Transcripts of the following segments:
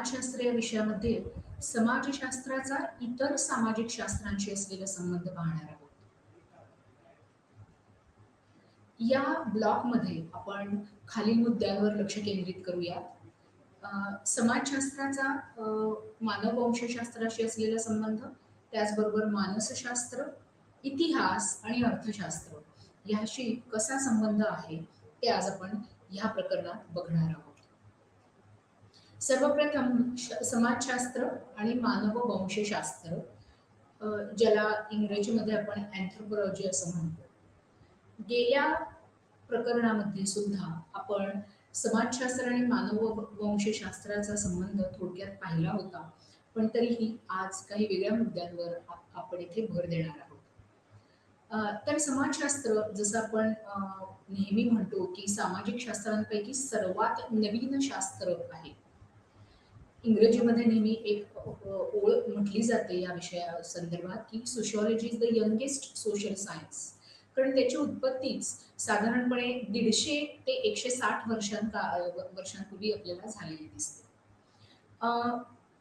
समाजशास्त्र या विषयामध्ये समाजशास्त्राचा इतर सामाजिक शास्त्रांशी असलेला संबंध पाहणार आहोत. या ब्लॉकमध्ये आपण खालील मुद्द्यांवर लक्ष केंद्रित करूया. समाजशास्त्राचा मानववंशशास्त्राशी असलेला संबंध, त्याचबरोबर मानसशास्त्र, इतिहास आणि अर्थशास्त्र याशी कसा संबंध आहे ते आज आपण ह्या प्रकरणात बघणार आहोत. सर्वप्रथम समाजशास्त्र आणि मानववंशशास्त्र, ज्याला इंग्रजीमध्ये आपण अँथ्रोपोलॉजी असं म्हणतो. गेल्या प्रकरणामध्ये सुद्धा आपण समाजशास्त्र आणि मानववंशशास्त्राचा संबंध थोडक्यात पाहिला होता, पण तरीही आज काही वेगळ्या मुद्द्यांवर आपण इथे भर देणार आहोत. तर समाजशास्त्र, जसं आपण नेहमी म्हणतो की सामाजिक शास्त्रांपैकी सर्वात नवीन शास्त्र आहे. इंग्रजीमध्ये नेहमी एक ओळ म्हटली जाते या विषया संदर्भात की sociology is the youngest social science, कारण त्याची उत्पत्तीच साधारणपणे 150 ते 160 वर्षांपूर्वी आपल्याला झालेली दिसते.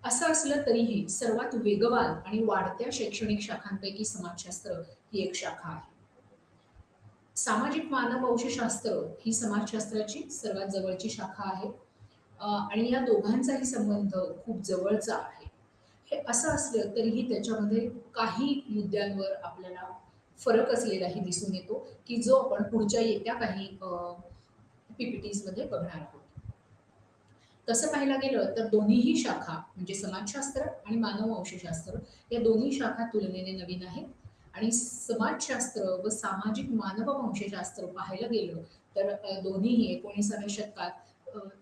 असं असलं तरीही सर्वात वेगवान आणि वाढत्या शैक्षणिक शाखांपैकी समाजशास्त्र ही एक शाखा आहे. सामाजिक मानववंशशास्त्र ही समाजशास्त्राची सर्वात जवळची शाखा आहे आणि या दोघांचाही संबंध खूप जवळचा आहे. हे असं असलं तरीही त्याच्यामध्ये काही मुद्द्यांवर आपल्याला फरक असलेलाही दिसून येतो की जो आपण पुढच्या येत्या काही पीपीटीज मध्ये बघणार आहोत. तसं पाहायला गेलं तर दोन्हीही शाखा म्हणजे समाजशास्त्र आणि मानववंशशास्त्र या दोन्ही शाखा तुलनेने नवीन आहेत आणि समाजशास्त्र व सामाजिक मानववंशशास्त्र पाहायला गेलं तर दोन्हीही 19व्या शतकात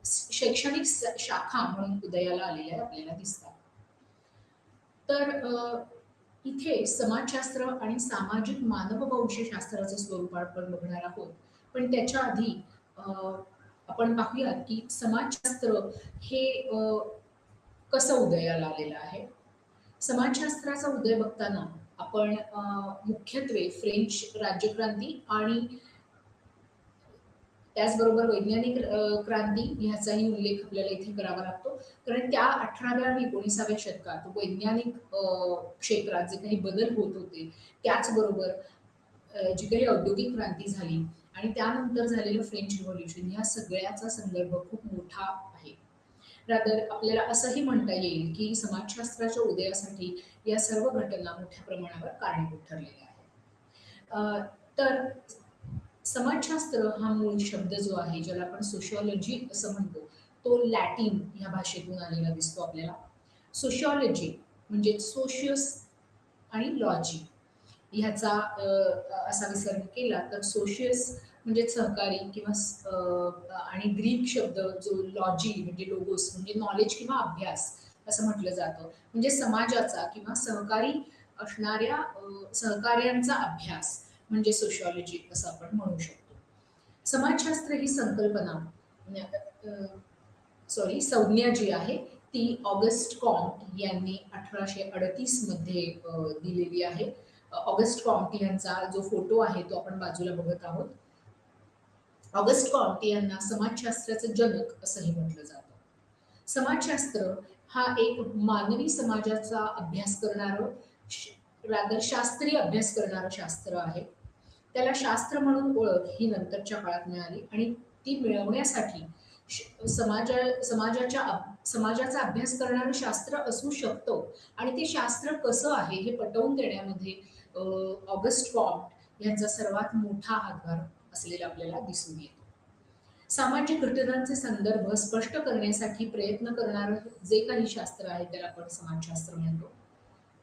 शैक्षणिक शाखा म्हणून उदयाला आलेल्या आपल्याला दिसतात. तर इथे समाजशास्त्र आणि सामाजिक मानववंशशास्त्राचं स्वरूप आपण बघणार आहोत, पण त्याच्या आधी आपण पाहूयात की समाजशास्त्र हे कसं उदयाला आलेलं आहे. समाजशास्त्राचा उदय बघताना आपण मुख्यत्वे फ्रेंच राज्यक्रांती आणि त्याचबरोबर वैज्ञानिक क्रांती ह्याचाही उल्लेख आपल्याला इथे करावा लागतो, कारण त्या 18व्या आणि 19व्या शतकात वैज्ञानिक क्षेत्रात जे काही बदल होत होते, त्याचबरोबर जी काही औद्योगिक क्रांती झाली आणि त्यानंतर झालेलं फ्रेंच रिव्होल्युशन, ह्या सगळ्याचा संदर्भ खूप मोठा आहे. रादर आपल्याला असंही म्हणता येईल की समाजशास्त्राच्या उदयासाठी या सर्व घटना मोठ्या प्रमाणावर कारणीभूत ठरलेल्या आहेत. तर समाजशास्त्र हा मूळ शब्द जो आहे, ज्याला आपण सोशिओलॉजी असं म्हणतो, तो लॅटिन ह्या भाषेतून आलेला दिसतो आपल्याला. सोशिओलॉजी म्हणजे सोशियस आणि लॉजी ह्याचा असा विसर्ग केला तर सोशियस म्हणजे सहकारी किंवा आणि ग्रीक शब्द जो लॉजी म्हणजे लोगोस म्हणजे नॉलेज किंवा अभ्यास असं म्हटलं जातं, म्हणजे समाजाचा किंवा सहकारी असणाऱ्या सहकार्यांचा अभ्यास म्हणजे सोशिओलॉजी असं आपण म्हणू शकतो. समाजशास्त्र ही संकल्पना संज्ञा जी आहे ती ऑगस्ट कॉम्ट यांनी 1838 मध्ये दिलेली आहे. ऑगस्ट कॉम्ट यांचा जो फोटो आहे तो आपण बाजूला बघत आहोत. ऑगस्ट कॉम्ट यांना समाजशास्त्राचं जनक असंही म्हटलं जातं. समाजशास्त्र हा एक मानवी समाजाचा अभ्यास करणारं, रादर शास्त्रीय अभ्यास करणारं शास्त्र आहे. त्याला शास्त्र म्हणून ओळख ही नंतरच्या काळात मिळाली आणि ती मिळवण्यासाठी समाजाचा अभ्यास करणारं शास्त्र असू शकतं आणि ते शास्त्र कसं आहे हे पटवून देण्यामध्ये ऑगस्ट कॉम्ट यांचा सर्वात मोठा हातभार असलेला आपल्याला दिसून येतो. सामाजिक घटनांचे संदर्भ स्पष्ट करण्यासाठी प्रयत्न करणारं जे काही शास्त्र आहे त्याला आपण समाजशास्त्र म्हणतो.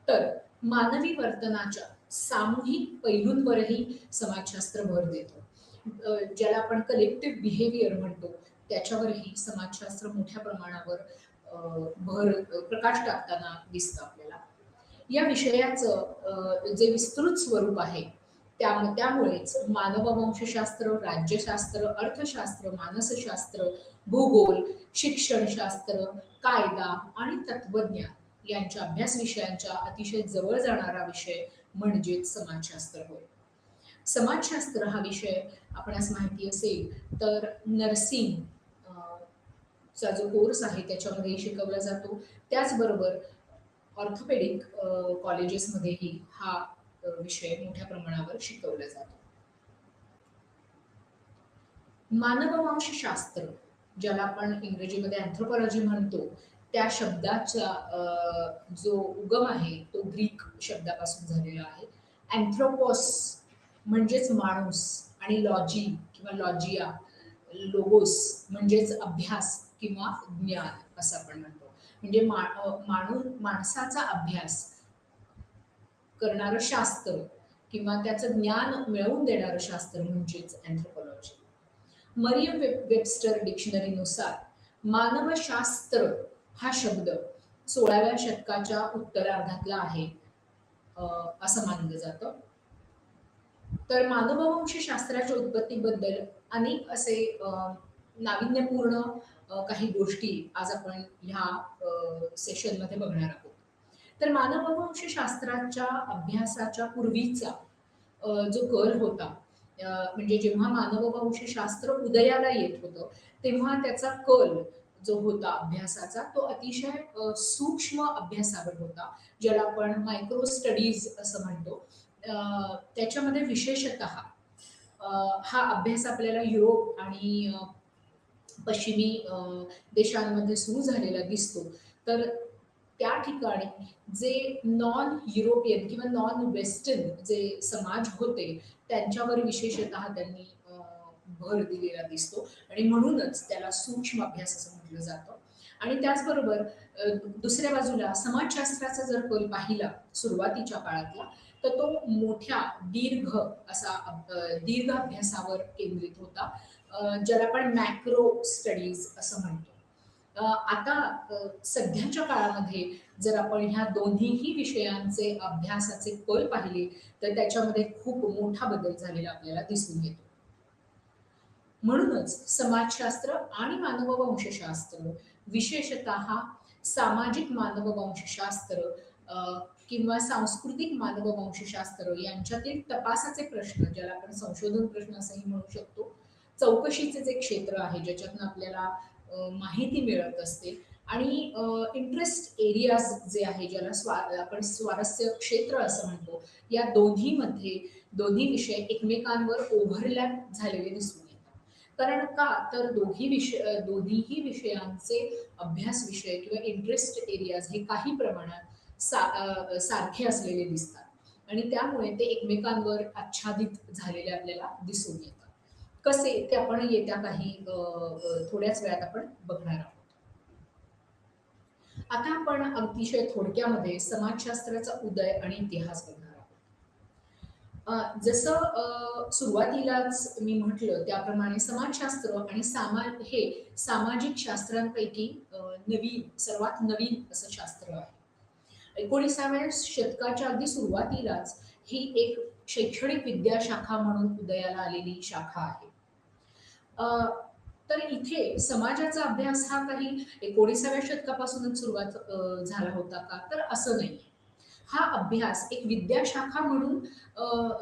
तर मानवी वर्तनाच्या सामूहिक पैलूंवरही समाजशास्त्र भर देतो, ज्याला आपण कलेक्टिव्ह बिहेवियर म्हणतो, त्याच्यावरही समाजशास्त्र मोठ्या प्रमाणावर प्रकाश टाकताना दिसतं आपल्याला. या विषयाचं जे विस्तृत स्वरूप आहे त्यामुळेच मानववंशशास्त्र, राज्यशास्त्र, अर्थशास्त्र, मानसशास्त्र, भूगोल, शिक्षणशास्त्र, कायदा आणि तत्वज्ञान यांच्या अभ्यास विषयांच्या अतिशय जवळ जाणारा विषय म्हणजेच समाजशास्त्र होय. समाजशास्त्र हा विषय आपणास माहिती असेल तर नर्सिंग चा जो कोर्स आहे त्याच्यामध्येही शिकवला जातो. त्याचबरोबर ऑर्थोपेडिक कॉलेजेसमध्येही हा विषय मोठ्या प्रमाणावर शिकवला जातो. मानववंशशास्त्र, ज्याला आपण इंग्रजीमध्ये अँथ्रोपॉलॉजी म्हणतो, त्या शब्दाचा जो उगम आहे तो ग्रीक शब्दापासून झालेला आहे. अँथ्रोपॉस म्हणजेच माणूस आणि लॉजी किंवा लॉजिया, लोगोस म्हणजेच अभ्यास किंवा ज्ञान असं आपण म्हणतो. म्हणजे माणसाचा अभ्यास करणारं शास्त्र किंवा त्याचं ज्ञान मिळवून देणारं शास्त्र म्हणजेच अँथ्रोपॉलॉजी. मरियम वेबस्टर डिक्शनरीनुसार मानवशास्त्र हा शब्द 16व्या शतकाच्या उत्तरार्धातला आहे असं मानलं जातं. तर मानववंशशास्त्राच्या उत्पत्तीबद्दल अनेक असे नाविन्यपूर्ण काही गोष्टी आज आपण ह्या सेशनमध्ये बघणार आहोत. तर मानववंशशास्त्राच्या अभ्यासाच्या पूर्वीचा जो कल होता, म्हणजे जेव्हा मानववंशशास्त्र उदयाला येत होतं तेव्हा त्याचा कल जो होता अभ्यासाचा तो अतिशय सूक्ष्म अभ्यासावर होता, ज्याला आपण मायक्रो स्टडीज असं म्हणतो. त्याच्यामध्ये विशेषतः हा अभ्यास आपल्याला युरोप आणि पश्चिमी देशांमध्ये सुरू झालेला दिसतो. तर त्या ठिकाणी जे नॉन युरोपियन किंवा नॉन वेस्टर्न जे समाज होते त्यांच्यावर विशेषतः त्यांनी भर दिलेला दिसतो आणि म्हणूनच त्याला सूक्ष्म अभ्यास असं म्हटलं जातं. आणि त्याचबरोबर दुसऱ्या बाजूला समाजशास्त्राचा जर कल पाहिला सुरुवातीच्या काळातला, तर तो मोठ्या दीर्घ अभ्यासावर केंद्रित होता, ज्याला आपण मॅक्रो स्टडीज असं म्हणतो. आता सध्याच्या काळामध्ये जर आपण ह्या दोन्हीही विषयांचे अभ्यासाचे कल पाहिले तर त्याच्यामध्ये खूप मोठा बदल झालेला आपल्याला दिसून येतो. म्हणूनच समाजशास्त्र आणि मानववंशशास्त्र, विशेषतः सामाजिक मानववंशशास्त्र किंवा सांस्कृतिक मानववंशशास्त्र यांच्यातील तपासाचे प्रश्न, ज्याला आपण संशोधन प्रश्न असंही म्हणू शकतो, चौकशीचे जे क्षेत्र आहे ज्याच्यातून आपल्याला माहिती मिळत असते आणि इंटरेस्ट एरियाज जे आहे ज्याला आपण स्वारस्य क्षेत्र असं म्हणतो, या दोन्ही विषय एकमेकांवर ओव्हरलॅप झालेले दिसून येतात. कारण का तर दोन्हीही विषयांचे अभ्यास विषय किंवा इंटरेस्ट एरियाज हे काही प्रमाणात सारखे असलेले दिसतात आणि त्यामुळे ते एकमेकांवर आच्छादित झालेले आपल्याला दिसून येतात. कसे ते आपण येत्या काही थोड्याच वेळात आपण बघणार आहोत. आता आपण अतिशय थोडक्यामध्ये समाजशास्त्राचा उदय आणि इतिहास बघणार आहोत. जसं सुरुवातीलाच मी म्हटलं त्याप्रमाणे समाजशास्त्र आणि हे सामाजिक शास्त्रांपैकी सर्वात नवीन असं शास्त्र आहे. 19व्या शतकाच्या अगदी सुरुवातीलाच ही एक शैक्षणिक विद्याशाखा म्हणून उदयाला आलेली शाखा आहे. तर इथे समाजाचा अभ्यास हा काही 19व्या शतकापासूनच सुरुवात झाला होता का, तर असं नाही. हा अभ्यास एक विद्याशाखा म्हणून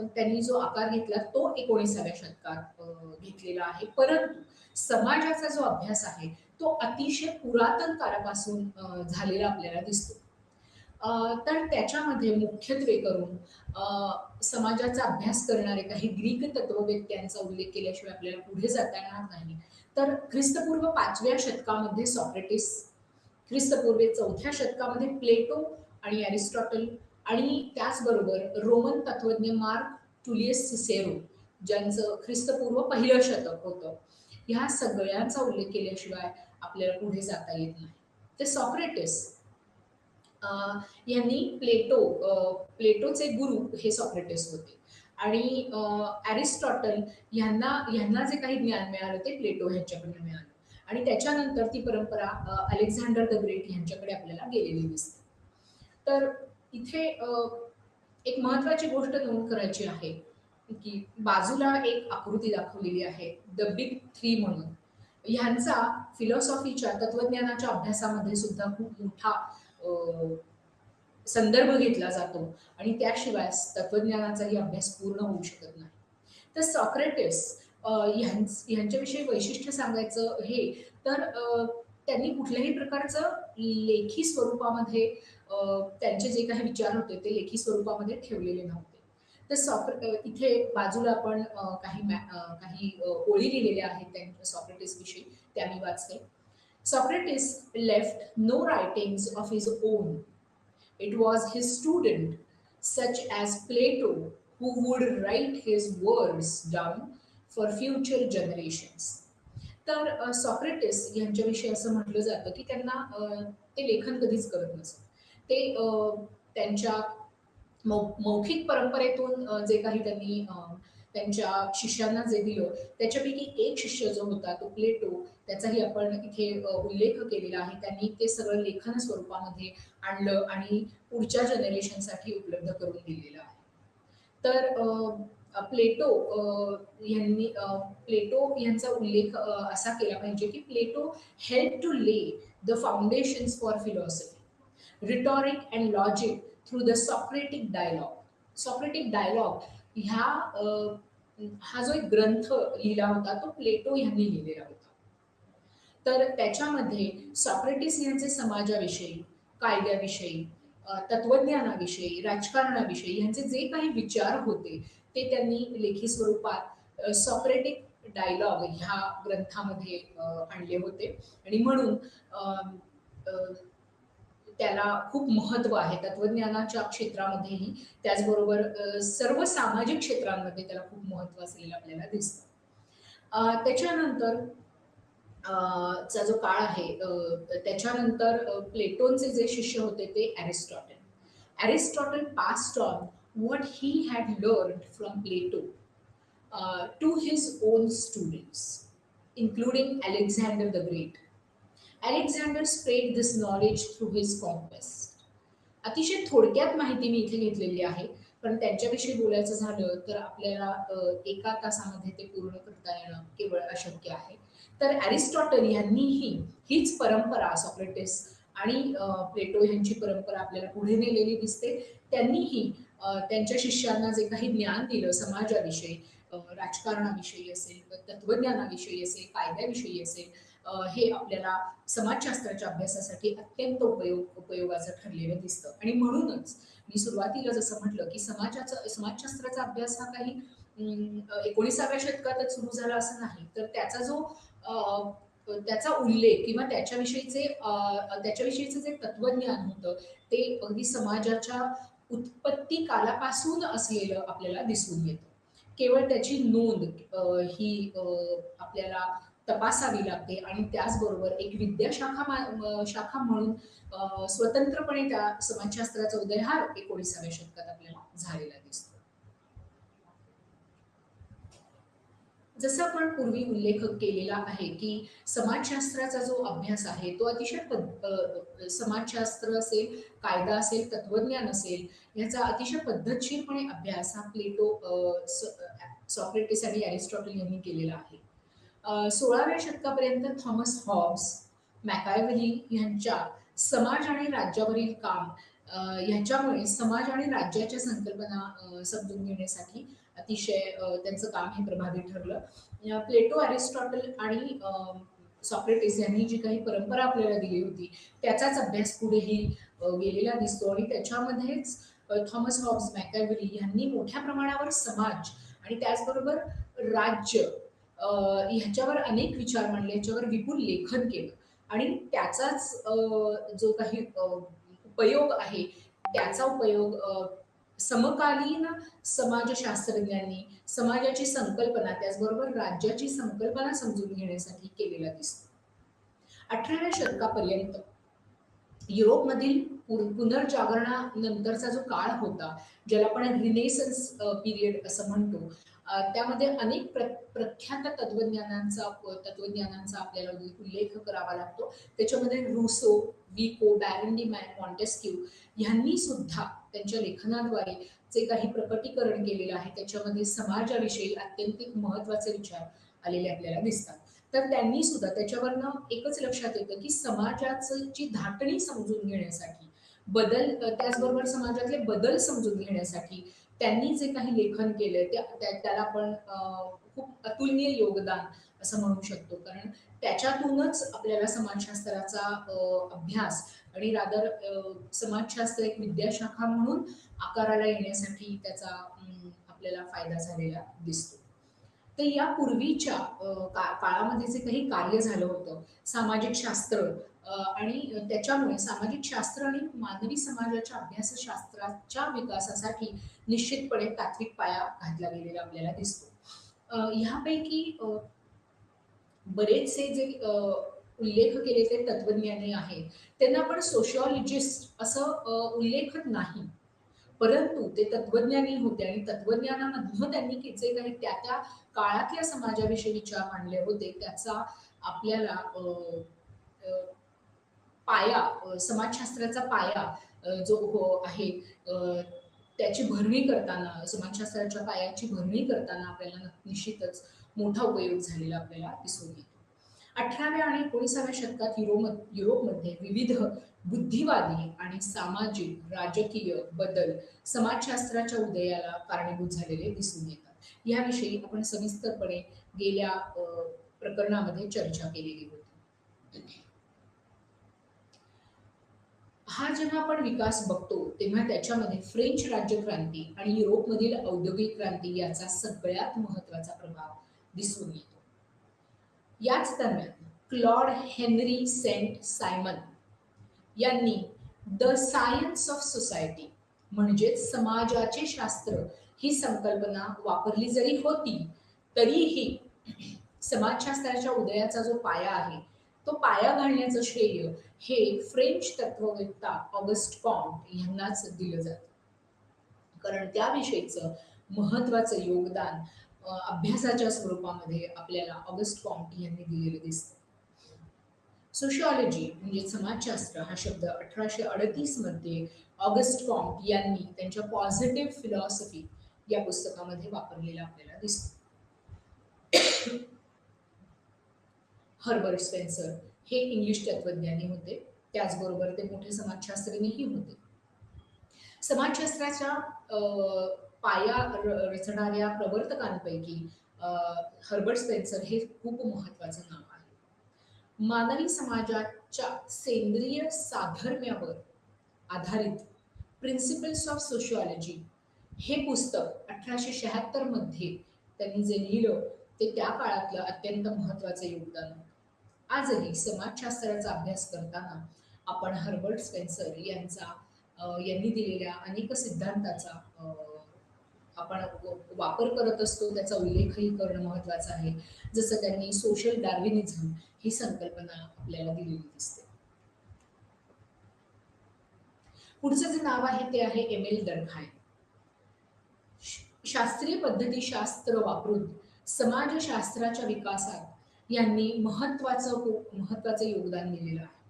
त्यांनी जो आकार घेतला तो 19व्या शतकात घेतलेला आहे. परंतु समाजाचा जो अभ्यास आहे तो अतिशय पुरातन काळापासून झालेला आपल्याला दिसतो. तर त्याच्यामध्ये मुख्यत्वे करून समाजाचा अभ्यास करणारे काही ग्रीक तत्ववेत्त्यांचा उल्लेख केल्याशिवाय आपल्याला पुढे जाता येणार नाही. तर ख्रिस्तपूर्व 5व्या शतकामध्ये सॉक्रेटिस, ख्रिस्तपूर्व 4थ्या शतकामध्ये प्लेटो आणि अरिस्टॉटल आणि त्याचबरोबर रोमन तत्वज्ञ मार्क टुलियस सिसेरो, ज्यांचं ख्रिस्तपूर्व 1 शतक होतं, ह्या सगळ्यांचा उल्लेख केल्याशिवाय आपल्याला पुढे जाता येत नाही. ते सॉक्रेटिस यांनी प्लेटोचे गुरु हे सॉक्रेटिस होते आणि अरिस्टॉटल यांना जे काही ज्ञान मिळालं ते प्लेटो ह्यांच्याकडे मिळालं आणि त्याच्यानंतर ती परंपरा अलेक्झांडर द ग्रेट यांच्याकडे आपल्याला गेलेली दिसते. तर इथे एक महत्वाची गोष्ट नोंद करायची आहे की बाजूला एक आकृती दाखवलेली आहे द बिग 3 म्हणून. ह्यांचा फिलॉसॉफीच्या तत्वज्ञानाच्या अभ्यासामध्ये सुद्धा खूप मोठा संदर्भ घेतला जातो आणि त्याशिवाय तत्वज्ञानाचाही अभ्यास पूर्ण होऊ शकत नाही. तर सॉक्रेटिस ह्यांच्याविषयी वैशिष्ट्य सांगायचं हे तर त्यांनी कुठल्याही प्रकारचं लेखी स्वरूपामध्ये त्यांचे जे काही विचार होते ते लेखी स्वरूपामध्ये ठेवलेले नव्हते. तर इथे बाजूला आपण काही ओळी लिहिलेल्या आहेत त्यांच्या सॉक्रेटिस विषयी, त्या मी वाचते. Socrates left no writings of his own. It was his student, such as Plato, who would write his words down for future generations. तर सॉक्रेटिस यांच्याविषयी असं म्हटलं जातं की त्यांना ते लेखन कधीच करत नसत. ते त्यांच्या मौखिक परंपरेतून जे काही त्यांनी त्यांच्या शिष्यांना जे दिलं त्याच्यापैकी एक शिष्य जो होता तो प्लेटो, त्याचाही आपण इथे उल्लेख केलेला आहे. त्यांनी ते सगळं लेखन स्वरूपामध्ये आणलं आणि पुढच्या जनरेशनसाठी उपलब्ध करून दिलेलं आहे. तर प्लेटो यांचा उल्लेख असा केला पाहिजे की Plato help to lay the foundations for philosophy, rhetoric and logic through the Socratic dialogue. Socratic dialogue हा जो एक ग्रंथ लिहिला होता तो प्लेटो यांनी लिहिलेला होता. तर त्याच्यामध्ये सॉक्रेटिस यांचे समाजाविषयी, कायद्याविषयी, तत्वज्ञानाविषयी, राजकारणाविषयी यांचे जे काही विचार होते ते त्यांनी लेखी स्वरूपात सॉक्रेटिक डायलॉग ह्या ग्रंथामध्ये आणले होते आणि म्हणून त्याला खूप महत्व आहे तत्वज्ञानाच्या क्षेत्रामध्येही, त्याचबरोबर सर्व सामाजिक क्षेत्रांमध्ये त्याला खूप महत्व असलेलं आपल्याला दिसतं. त्याच्यानंतर चा जो काळ आहे त्याच्यानंतर प्लेटोनचे जे शिष्य होते ते Aristotle. Aristotle passed on what he had learned from Plato to his own students, including Alexander the Great. Alexander spread this knowledge through his conquest. अतिशय थोडक्यात माहिती मी इथे घेतलेली आहे, पण त्यांच्याविषयी बोलायचं झालं तर आपल्याला एका तासामध्ये ते पूर्ण करता येणं केवळ अशक्य आहे. तर अरिस्टॉटल यांनीही हीच परंपरा सॉक्रेटिस आणि प्लेटो यांची परंपरा आपल्याला पुढे नेलेली दिसते. त्यांनीही त्यांच्या शिष्यांना जे काही ज्ञान दिलं समाजाविषयी, राजकारणाविषयी असेल, तत्वज्ञानाविषयी असेल, कायद्याविषयी असेल, हे आपल्याला समाजशास्त्राच्या अभ्यासासाठी अत्यंत उपयोगाचं ठरलेलं दिसतं. आणि म्हणूनच मी सुरुवातीला जसं म्हटलं की समाजशास्त्राचा अभ्यास हा काही 19व्या शतकातच सुरू झाला असं नाही, तर त्याचा उल्लेख किंवा त्याच्याविषयीचं जे तत्वज्ञान होतं ते अगदी समाजाच्या उत्पत्ती कालापासून असलेलं आपल्याला दिसून येतं. केवळ त्याची नोंद ही आपल्याला तपासावी लागते आणि त्याचबरोबर एक शाखा म्हणून स्वतंत्रपणे त्या समाजशास्त्राचा उदय हा 19व्या शतकात आपल्याला झालेला दिसतो. जसं आपण पूर्वी उल्लेख केलेला आहे की समाजशास्त्राचा जो अभ्यास आहे तो अतिशय समाजशास्त्र असेल, कायदा असेल, तत्वज्ञान असेल, याचा अतिशय पद्धतशीरपणे अभ्यास हा प्लेटो, सॉक्रेटिस आणि अरिस्टॉटल यांनी केलेला आहे. 16व्या शतकापर्यंत थॉमस हॉब्स, मॅकायव्हेली यांच्या समाज आणि राज्यावरील काम ह्याच्यामुळे समाज आणि राज्याच्या संकल्पना समजून घेण्यासाठी अतिशय त्यांचं काम हे प्रभावी ठरलं. प्लेटो, अरिस्टॉटल आणि सॉक्रेटिस यांनी जी काही परंपरा आपल्याला दिली होती त्याचाच अभ्यास पुढेही गेलेला दिसतो आणि त्याच्यामध्येच थॉमस हॉब्स, मॅकायव्हेली यांनी मोठ्या प्रमाणावर समाज आणि त्याचबरोबर राज्य ह्याच्यावर अनेक विचार मांडले, ह्याच्यावर विपुल लेखन केलं आणि त्याचाच जो काही उपयोग आहे त्याचा उपयोग समकालीन समाजशास्त्रज्ञांनी समाजाची संकल्पना त्याचबरोबर राज्याची संकल्पना समजून घेण्यासाठी केलेला दिसतो. 18व्या शतकापर्यंत युरोपमधील पुनर्जागरणानंतरचा जो काळ होता, ज्याला आपण रिनेसन्स पिरियड असं म्हणतो, त्यामध्ये अनेक प्रख्यात तत्वज्ञानांचा आपल्याला उल्लेख करावा लागतो. त्याच्यामध्ये रूसो, विको, बॅरन डी मॉन्टेस्क्यू यांनी सुद्धा त्यांच्या लेखनाद्वारे जे काही प्रकटीकरण केलेलं आहे त्याच्यामध्ये समाजाविषयी अत्यंत महत्वाचे विचार आलेले आपल्याला दिसतात. तर त्यांनी सुद्धा त्याच्यावरनं एकच लक्षात येतं की समाजाची धाटणी समजून घेण्यासाठी, त्याचबरोबर समाजातले बदल समजून घेण्यासाठी त्यांनी जे काही लेखन केलंय त्याला आपण खूप अतुलनीय योगदान असं म्हणू शकतो. कारण त्याच्यातूनच आपल्याला समाजशास्त्राचा अभ्यास आणि रादर समाजशास्त्र एक विद्याशाखा म्हणून आकाराला येण्यासाठी त्याचा आपल्याला फायदा झालेला दिसतो. तर या पूर्वीच्या काळामध्ये जे काही कार्य झालं होतं, सामाजिक शास्त्र आणि त्याच्यामुळे सामाजिक शास्त्र आणि मानवी समाजाच्या अभ्यासशास्त्राच्या विकासासाठी निश्चितपणे तात्विक पाया घातला गेलेला आपल्याला दिसतो. ह्यापैकी बरेचसे जे उल्लेख केले ते तत्वज्ञानी आहेत, त्यांना आपण सोशिओलॉजिस्ट असं उल्लेखत नाही. परंतु ते तत्वज्ञानी होते आणि तत्वज्ञानामधनं त्यांनी जे काही त्या काळातल्या समाजाविषयी विचार मांडले होते, त्याचा आपल्याला अ, पाया समाजशास्त्राचा पाया जो आहे अ, त्याची भरणी करताना समाजशास्त्राच्या पायाची भरणी करताना आपल्याला निश्चितच मोठा उपयोग झालेला आपल्याला दिसून येतो. 18व्या आणि 19व्या शतकात युरोपमध्ये विविध बुद्धिवादी आणि सामाजिक, राजकीय बदल समाजशास्त्राच्या उदयाला कारणीभूत झालेले दिसून येतात. याविषयी आपण सविस्तरपणे गेल्या प्रकरणामध्ये चर्चा केलेली होती. हा जेव्हा आपण विकास बघतो तेव्हा त्याच्यामध्ये फ्रेंच राज्यक्रांती आणि युरोपमधील औद्योगिक क्रांती याचा सगळ्यात महत्वाचा प्रभाव दिसून येतो. याच दरम्यान क्लॉड हेनरी सेंट सायमन यांनी द सायन्स ऑफ सोसायटी म्हणजेच समाजाचे शास्त्र ही संकल्पना वापरली जरी होती तरीही समाजशास्त्राच्या उदयाचा जो पाया आहे तो पाया घालण्याचं श्रेय हे फ्रेंच तत्ववेत्ता ऑगस्ट कॉम्ट यांनाच दिलं जातं. कारण त्याविषयीचं महत्वाचं योगदान अभ्यासाच्या स्वरूपामध्ये आपल्याला ऑगस्ट कॉम्ट यांनी दिलेलं दिसतं. सोशिओलॉजी म्हणजे समाजशास्त्र हा शब्द 1838 मध्ये ऑगस्ट कॉम्ट यांनी त्यांच्या पॉझिटिव्ह फिलॉसॉफी या पुस्तकामध्ये वापरलेला आपल्याला दिसतो. हर्बर्ट स्पेन्सर हे इंग्लिश तत्वज्ञानी होते, त्याचबरोबर ते मोठे समाजशास्त्रीही होते. समाजशास्त्राच्या पाया रचणाऱ्या प्रवर्तकांपैकी हर्बर्ट स्पेन्सर हे खूप महत्वाचं नाव आहे. मानवी समाजाच्या सेंद्रिय साधर्म्यावर आधारित प्रिन्सिपल्स ऑफ सोशिओलॉजी हे पुस्तक 1876 मध्ये त्यांनी जे लिहिलं ते त्या काळातलं अत्यंत महत्वाचं योगदान होतं. आजही समाजशास्त्राचा अभ्यास करताना आपण हर्बर्ट स्पेन्सर यांनी दिलेल्या अनेक सिद्धांताचा आपण वापर करत असतो, त्याचा उल्लेखही करणं महत्वाचं आहे. जसं त्यांनी सोशल डार्विनिझम ही संकल्पना आपल्याला दिलेली दिसते. पुढचं जे नाव आहे ते आहे एमिल डर्खाईम. शास्त्रीय पद्धतीशास्त्र वापरून समाजशास्त्राच्या विकासात यांनी महत्वाचं योगदान दिलेलं आहे.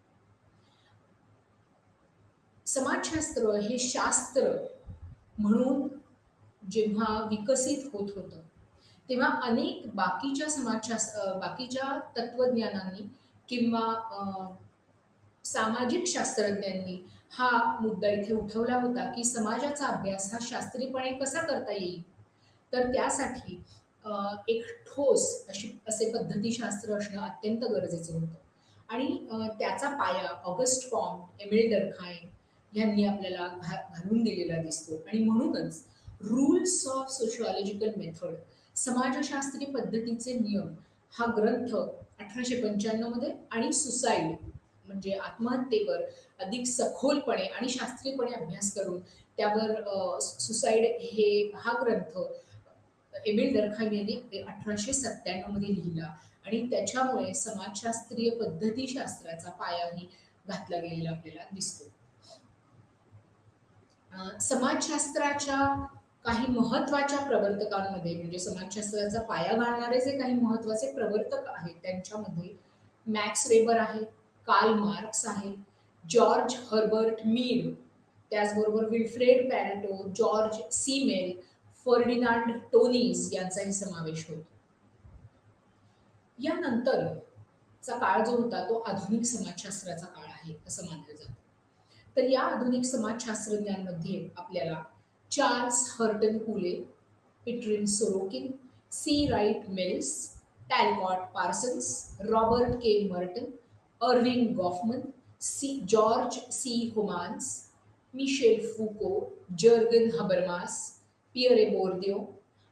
समाजशास्त्र हे शास्त्र म्हणून जेव्हा विकसित होत होतं तेव्हा अनेक बाकीच्या तत्वज्ञानांनी किंवा सामाजिक शास्त्रज्ञांनी हा मुद्दा इथे उठवला होता की समाजाचा अभ्यास हा शास्त्रीयपणे कसा करता येईल. तर त्यासाठी एक ठोस असे पद्धतीशास्त्र असणं अत्यंत गरजेचं होतं आणि त्याचा पाया ऑगस्ट कॉम्ट, एमिल डर्खाईम यांनी आपल्याला घालून दिलेला दिसतो. आणि म्हणूनच रूल्स ऑफ सोशिओलॉजिकल मेथड समाजशास्त्रीय पद्धतीचे नियम हा ग्रंथ 1895 मध्ये आणि सुसाईड म्हणजे आत्महत्येवर अधिक सखोलपणे आणि शास्त्रीयपणे अभ्यास करून त्यावर सुसाईड हा ग्रंथ एमिल डर्खाईम यांनी 1897 मध्ये लिहिला आणि त्याच्यामुळे समाजशास्त्रीय पद्धतीशास्त्राचा पायाही घातला गेलेला आपल्याला दिसतो. समाजशास्त्राच्या काही महत्वाच्या प्रवर्तकांमध्ये म्हणजे समाजशास्त्राचा पाया घालणारे जे काही महत्वाचे प्रवर्तक आहेत त्यांच्यामध्ये मॅक्स वेबर आहे, कार्ल मार्क्स आहे, जॉर्ज हर्बर्ट मीड, त्याचबरोबर विल्फ्रेड पॅरेटो, जॉर्ज सीमेल, फर्डिनांड टोनीस यांचाही समावेश होतो. यानंतरचा काळ जो होता तो आधुनिक समाजशास्त्राचा काळ आहे असं मानलं जातं. तर या आधुनिक समाजशास्त्रज्ञांमध्ये आपल्याला Charles Horton Cooley, Pitirim Sorokin, C Wright Mills, Talcott Parsons, Robert K Merton, Erving Goffman, George C Homans, Michel Foucault, Jurgen Habermas, Pierre Bourdieu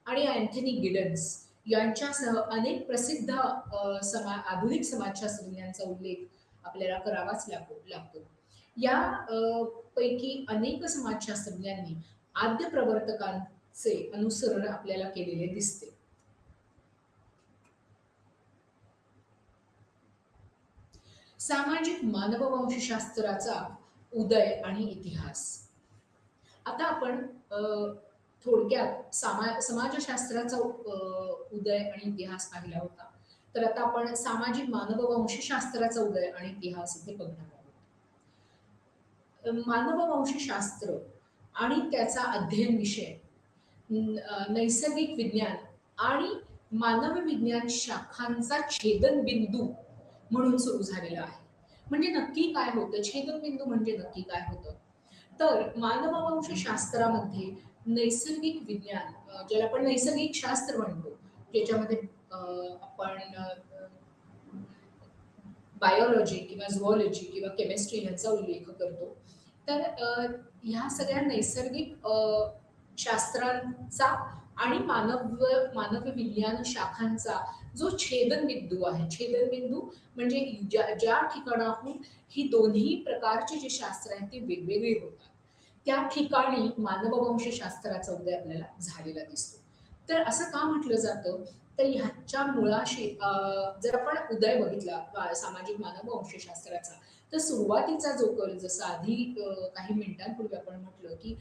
आणि अँथनी गिडन्स यांच्यासह अनेक प्रसिद्ध आधुनिक समाजशास्त्रज्ञांचा उल्लेख आपल्याला करावाच लागतो. या पैकी अनेक समाजशास्त्रज्ञांनी आद्य प्रवर्तकांचे अनुसरण आपल्याला केलेले दिसते. सामाजिक मानववंशशास्त्राचा उदय आणि इतिहास. आता आपण थोडक्यात समाजशास्त्राचा उदय आणि इतिहास पाहिला होता. तर आता आपण सामाजिक मानववंशशास्त्राचा उदय आणि इतिहास इथे बघणार आहोत. मानववंशशास्त्र आणि त्याचा अध्ययन विषय नैसर्गिक विज्ञान आणि मानव विज्ञान शाखांचा छेदनबिंदू म्हणून सुरू झालेला आहे. म्हणजे नक्की काय होतं, छेदनबिंदू म्हणजे नक्की काय होतं? तर मानववंशशास्त्रामध्ये नैसर्गिक विज्ञान, ज्याला आपण नैसर्गिक शास्त्र म्हणतो, ज्याच्यामध्ये आपण बायोलॉजी किंवा झुऑलॉजी किंवा केमिस्ट्री यांचा उल्लेख करतो. तर ह्या सगळ्या नैसर्गिक शास्त्रांचा आणि मानव विज्ञान शाखांचा जो छेदनबिंदू आहे, छेदनबिंदू म्हणजे ज्या ठिकाणाहून ही दोन्ही प्रकारचे जे शास्त्र आहेत ते वेगवेगळे होतात, त्या ठिकाणी मानववंशशास्त्राचा उदय आपल्याला झालेला दिसतो. तर असं का म्हटलं जातं, तर ह्याच्या मुळाशी जर आपण उदय बघितला सामाजिक मानववंशशास्त्राचा, तर सुरुवातीचा जो कल, जसं आधी काही मिनिटांपूर्वी आपण म्हटलं की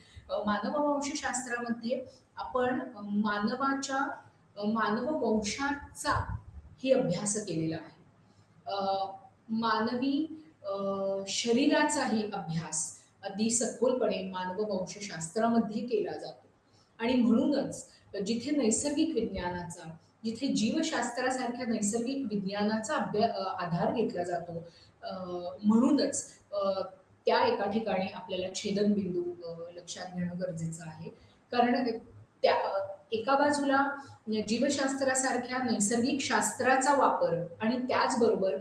मानववंशशास्त्रामध्ये आपण मानववंशाचा ही अभ्यास केलेला आहे. मानवी शरीराचाही अभ्यास अगदी सखोलपणे मानववंशशास्त्रामध्ये केला जातो. आणि म्हणूनच जिथे नैसर्गिक विज्ञानाचा, जिथे जीवशास्त्रासारख्या नैसर्गिक विज्ञानाचा आधार घेतला जातो, म्हणूनच त्या एका ठिकाणी आपल्याला छेदनबिंदू लक्षात घेणं गरजेचं आहे. कारण त्या एका बाजूला जीवशास्त्रासारख्या नैसर्गिक शास्त्राचा वापर आणि त्याचबरोबर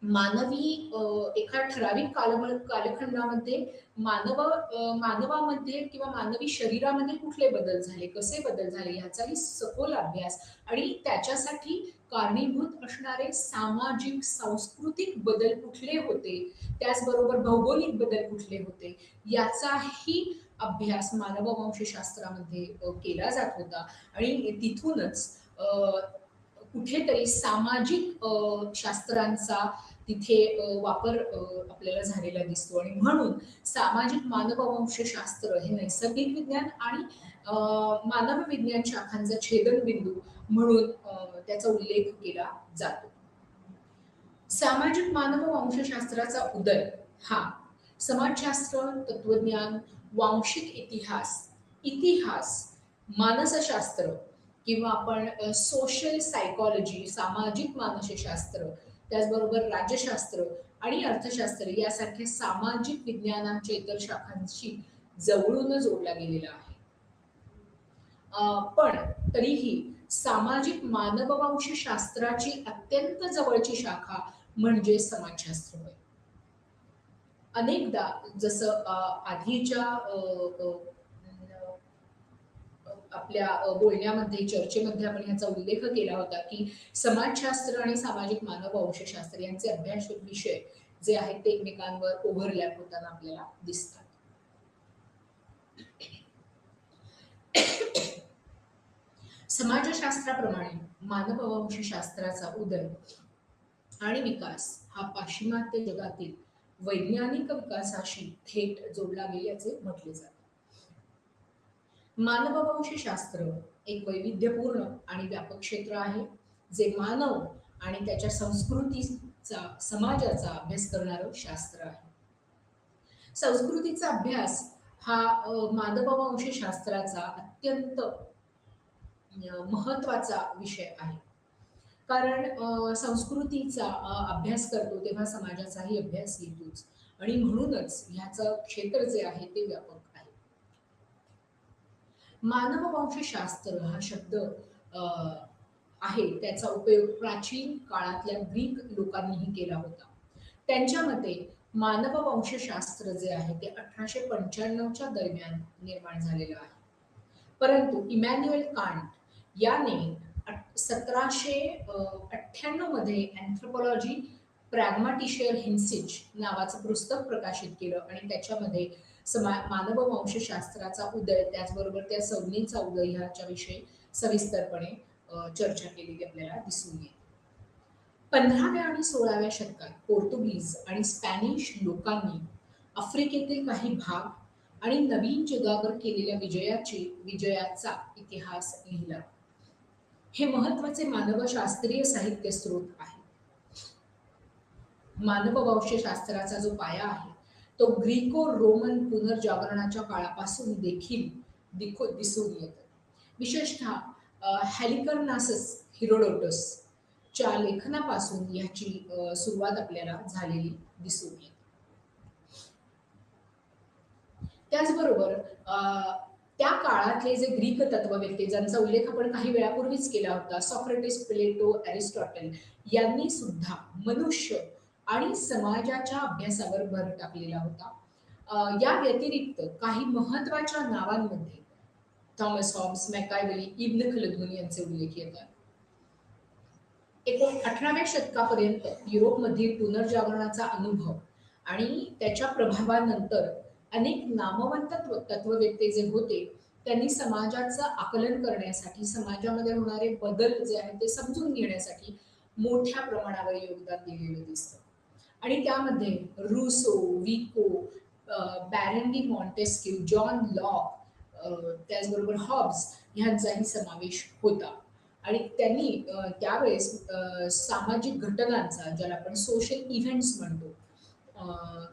मानवी एका ठराविक कालखंडामध्ये मानवामध्ये किंवा मानवी शरीरामध्ये कुठले बदल झाले, कसे बदल झाले ह्याचाही सखोल अभ्यास आणि त्याच्यासाठी कारणीभूत असणारे सामाजिक सांस्कृतिक बदल कुठले होते, त्याचबरोबर भौगोलिक बदल कुठले होते, याचाही अभ्यास मानववंशशास्त्रामध्ये केला जात होता. आणि तिथूनच कुठेतरी सामाजिक शास्त्रांचा तिथे वापर आपल्याला झालेला दिसतो. आणि म्हणून सामाजिक मानववंशशास्त्र हे नैसर्गिक विज्ञान आणि मानव विज्ञान शाखांचा छेदनबिंदू म्हणून त्याचा उल्लेख केला जातो. सामाजिक मानववंशशास्त्राचा उदय हा समाजशास्त्र, तत्वज्ञान, वांशिक इतिहास, मानसशास्त्र किंवा आपण सोशल सायकॉलॉजी, सामाजिक मानसशास्त्र, त्याचबरोबर राज्यशास्त्र आणि अर्थशास्त्र यासारख्या सामाजिक विज्ञानांच्या इतर शाखांशी जवळून जोडला गेलेला आहे. पण तरीही सामाजिक मानववंशशास्त्राची अत्यंत जवळची शाखा म्हणजे समाजशास्त्र होय. अनेकदा जसं आधीच्या आपल्या बोलण्यामध्ये, चर्चेमध्ये आपण ह्याचा उल्लेख केला होता की समाजशास्त्र आणि सामाजिक मानववंशशास्त्र यांचे अभ्यास विषय जे आहेत ते एकमेकांवर ओव्हरलॅप होताना आपल्याला दिसतात. समाजशास्त्राप्रमाणे मानववंशशास्त्राचा उदय आणि विकास हा पाश्चिमात्य जगातील वैज्ञानिक विकासाशी थेट जोडला गेल्याचे म्हटले जाते. मानववंशशास्त्र एक वैविध्यपूर्ण आणि व्यापक क्षेत्र आहे, जे मानव आणि त्याच्या संस्कृतीचा, समाजाचा अभ्यास करणारं शास्त्र आहे. संस्कृतीचा अभ्यास हा मानववंशशास्त्राचा अत्यंत महत्वाचा विषय आहे. कारण संस्कृतीचा अभ्यास करतो तेव्हा समाजाचाही अभ्यास येतोच. आणि म्हणूनच ह्याचं क्षेत्र जे आहे ते व्यापक आहे. मानववंशशास्त्र हा शब्द अ, आहे त्याचा उपयोग प्राचीन काळातल्या ग्रीक लोकांनीही केला होता. त्यांच्या मते मानववंशशास्त्र जे आहे ते 1895च्या दरम्यान निर्माण झालेलं आहे. परंतु इमॅन्युएल कांट याने 1798 मध्ये अँथ्रोपॉलॉजी प्रॅग्मॅटिशियर हिन्सिच नावाचं पुस्तक प्रकाशित केलं आणि त्याच्यामध्ये मानववंशशास्त्राचा उदय त्याचबरोबर त्या संज्ञेचा उदय ह्याच्या विषयी सविस्तरपणे चर्चा केलेली आपल्याला दिसून येते. 15व्या आणि 16व्या शतकात पोर्तुगीज आणि स्पॅनिश लोकांनी आफ्रिकेतील काही भाग आणि नवीन जगावर केलेल्या विजयाचा इतिहास लिहिला. हे महत्वाचे मानवशास्त्रीय साहित्य स्रोत आहे. मानववंशशास्त्राचा जो पाया आहे तो ग्रीको रोमन पुनर्जागरणाच्या काळापासून देखील दिसून येतो. विशेषतः हॅलिकर्नासस हिरोडोटस च्या लेखनापासून याची सुरुवात आपल्याला झालेली दिसून येते. त्याचबरोबर त्या काळातले जे ग्रीक तत्ववेत्ते ज्यांचा उल्लेख आपण काही वेळापूर्वीच केला होता, सॉक्रेटिस, प्लेटो, अरिस्टॉटल यांनी सुद्धा मनुष्य आणि समाजाच्या अभ्यासावर भर टाकलेला होता. या व्यतिरिक्त काही महत्वाच्या नावांमध्ये थॉमस हॉब्स, मॅकायव्हेली, इब्न खलदून यांचे उल्लेख येतात. 18व्या शतकापर्यंत युरोपमधील पुनर्जागरणाचा अनुभव आणि त्याच्या प्रभावानंतर अनेक नामवंत तत्ववेत्ते जे होते त्यांनी समाजाचं आकलन करण्यासाठी, समाजामध्ये होणारे बदल जे आहेत ते समजून घेण्यासाठी मोठ्या प्रमाणावर योगदान दिलेलं दिसतं. आणि त्यामध्ये रुसो, विको, बॅरंडी मॉन्टेस्क्यू, जॉन लॉक, त्याचबरोबर हॉब्स ह्यांचाही समावेश होता. आणि त्यांनी त्यावेळेस सामाजिक घटनांचा, ज्याला आपण सोशल इव्हेंट्स म्हणतो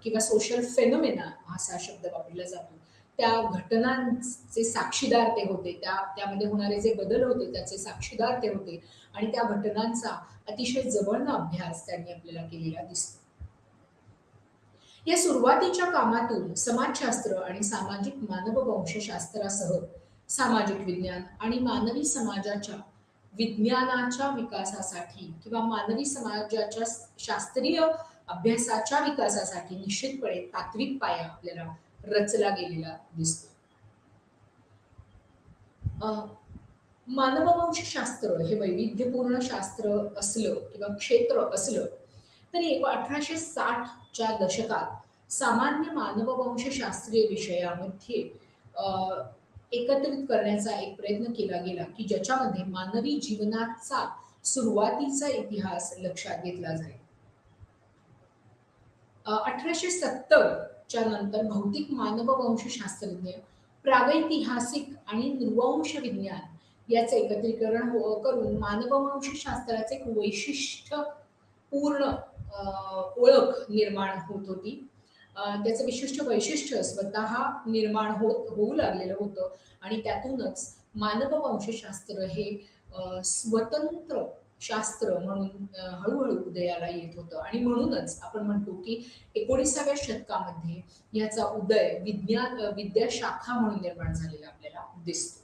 किंवा सोशल फेनोमेना असा शब्द वापरला जातो, त्या घटनांचे साक्षीदार ते होते. त्यामध्ये होणारे जे बदल होते त्याचे साक्षीदार ते होते आणि त्या घटनांचा अतिशय जवळनं अभ्यास त्यांनी आपल्याला केलेला दिसतो. या सुरुवातीच्या कामातून समाजशास्त्र आणि सामाजिक मानववंशशास्त्रासह सामाजिक विज्ञान आणि मानवी समाजाच्या विज्ञानाच्या विकासासाठी किंवा मानवी समाजाच्या शास्त्रीय अभ्यासाच्या विकासासाठी निश्चितपणे तात्विक पाया आपल्याला रचला गेलेला दिसतो. मानववंशशास्त्र हे वैविध्यपूर्ण शास्त्र असलं किंवा क्षेत्र असलं तरी 1860च्या दशकात सामान्य मानववंशशास्त्रीय विषयामध्ये एकत्रित करण्याचा एक प्रयत्न केला गेला की ज्याच्यामध्ये मानवी जीवनाचा सुरुवातीचा इतिहास लक्षात घेतला जाईल. 1870च्या नंतर भौतिक मानववंशशास्त्रज्ञ, प्रागैतिहासिक आणि नृवंश विज्ञान याचे एकत्रीकरण करून मानववंशशास्त्राचे एक वैशिष्ट्यपूर्ण ओळख निर्माण होत होती. त्याचं विशिष्ट वैशिष्ट्य स्वतः निर्माण होऊ लागलेलं होतं आणि त्यातूनच मानववंशशास्त्र हे स्वतंत्र शास्त्र म्हणून हळूहळू उदयाला येत होतं आणि म्हणूनच आपण म्हणतो की 19व्या शतकामध्ये याचा उदय विद्याशाखा म्हणून निर्माण झालेला आपल्याला दिसतो.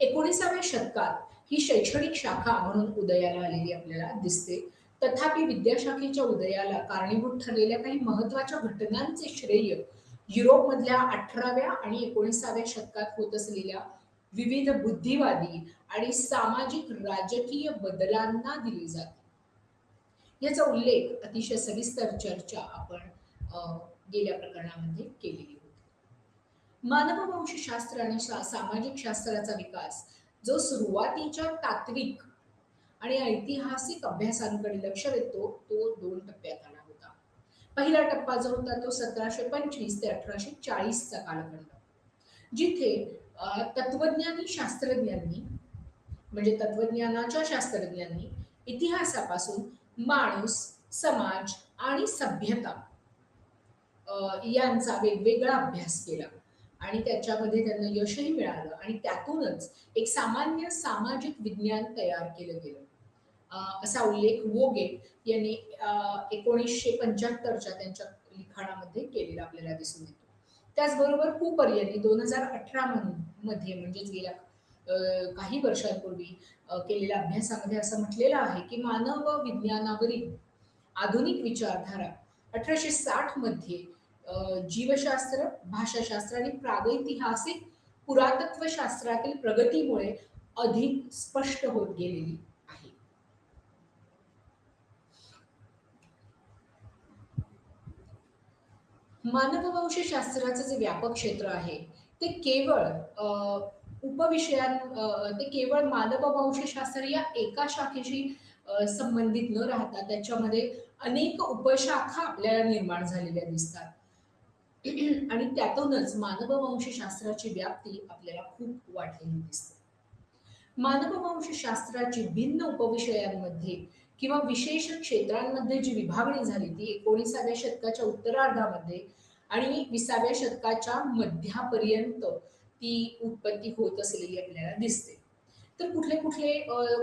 19व्या शतकात ही शैक्षणिक शाखा म्हणून उदयाला आलेली आपल्याला दिसते. तथापि विद्याशाखेच्या उदयाला कारणीभूत ठरलेल्या काही महत्वाच्या घटनांचे श्रेय युरोपमधल्या 18व्या आणि 19व्या शतकात होत असलेल्या विविध बुद्धिवादी आणि सामाजिक राजकीय बदलांना दिली जाते. याचा उल्लेख अतिशय सविस्तर चर्चा आपण गेल्या प्रकरणामध्ये केलेली होती. मानववंशशास्त्र आणि सामाजिक शास्त्राचा विकास जो सुरुवातीच्या तात्विक आणि ऐतिहासिक अभ्यासांकडे लक्ष देतो तो 2 टप्प्यात आला होता. पहिला टप्पा जो होता तो 1725 ते 1840 चा कालखंड, जिथे तत्वज्ञानी शास्त्रज्ञांनी म्हणजे तत्वज्ञानाच्या शास्त्रज्ञांनी इतिहासापासून माणूस, समाज आणि सभ्यता यांचा वेगवेगळा अभ्यास केला आणि त्याच्यामध्ये त्यांना यशही मिळालं आणि त्यातूनच एक सामान्य सामाजिक विज्ञान तयार केलं गेलं. असा उल्लेख वोगे यांनी 1975च्या त्यांच्या लिखाणामध्ये केलेला आपल्याला दिसून येतो. त्याचबरोबर कूपर यांनी 2018 मध्ये म्हणजेच गेल्या काही वर्षांपूर्वी केलेल्या अभ्यासामध्ये असं म्हटलेलं आहे, की मानव विज्ञानावरील आधुनिक विचारधारा 1860 मध्ये जीवशास्त्र, भाषाशास्त्र आणि प्रागैतिहासिक पुरातत्वशास्त्रातील प्रगतीमुळे अधिक स्पष्ट होत गेलेली आहे. मानववंशशास्त्राचं जे व्यापक क्षेत्र आहे, ते केवळ ते केवळ मानववंशशास्त्र या एका शाखेशी संबंधित न राहता त्याच्यामध्ये अनेक उपशाखा आपल्याला निर्माण झालेल्या दिसतात. आणि त्यातूनच मानववंशशास्त्राची व्याप्ती आपल्याला खूप वाढलेली दिसते. मानववंशशास्त्राची भिन्न उपविषयांमध्ये किंवा विशेष क्षेत्रांमध्ये जी विभागणी झाली ती 19व्या शतकाच्या उत्तरार्धामध्ये आणि 20व्या शतकाच्या मध्यापर्यंत ती उत्पत्ती होत असलेली आपल्याला दिसते. तर कुठले-कुठले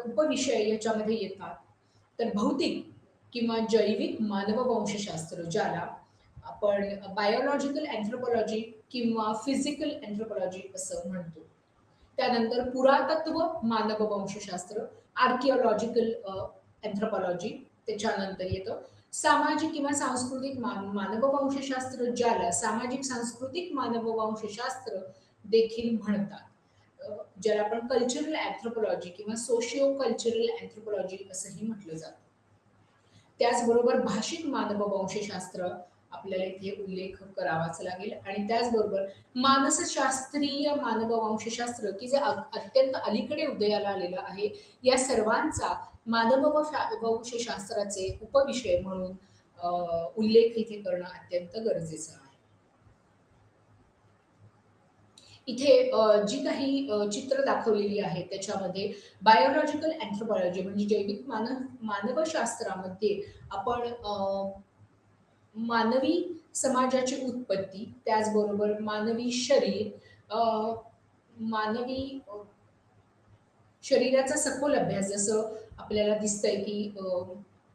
उपविषय याच्यामध्ये येतात? तर भौतिक किंवा जैविक मानववंशशास्त्र ज्याला आपण बायोलॉजिकल अँथ्रोपॉलॉजी किंवा फिजिकल अँथ्रोपॉलॉजी असं म्हणतो. त्यानंतर पुरातत्व मानववंशशास्त्र, आर्किओलॉजिकल अँथ्रोपॉलॉजी त्याच्यानंतर येतं सामाजिक किंवा सांस्कृतिक मानववंशशास्त्र ज्याला सामाजिक सांस्कृतिक मानववंशशास्त्र देखील म्हणतात. ज्याला आपण कल्चरल अँथ्रोपॉलॉजी किंवा सोशिओ कल्चरल अँथ्रोपॉलॉजी असंही म्हटलं जातं. त्याचबरोबर भाषिक मानववंशशास्त्र आपल्याला इथे उल्लेख करावाच लागेल आणि त्याचबरोबर मानसशास्त्रीय मानववंशशास्त्र की जे अत्यंत अलीकडे उदयाला आलेलं आहे या सर्वांचा मानववंशशास्त्राचे उपविषय म्हणून उल्लेख इथे करणं अत्यंत गरजेचं आहे. इथे जी काही चित्र दाखवलेली आहे त्याच्यामध्ये बायोलॉजिकल अँथ्रोपॉलॉजी म्हणजे जैविक मानवशास्त्रामध्ये आपण मानवी समाजाची उत्पत्ती, त्याचबरोबर मानवी शरीर, मानवी शरीराचा सखोल अभ्यास जसं आपल्याला दिसतंय की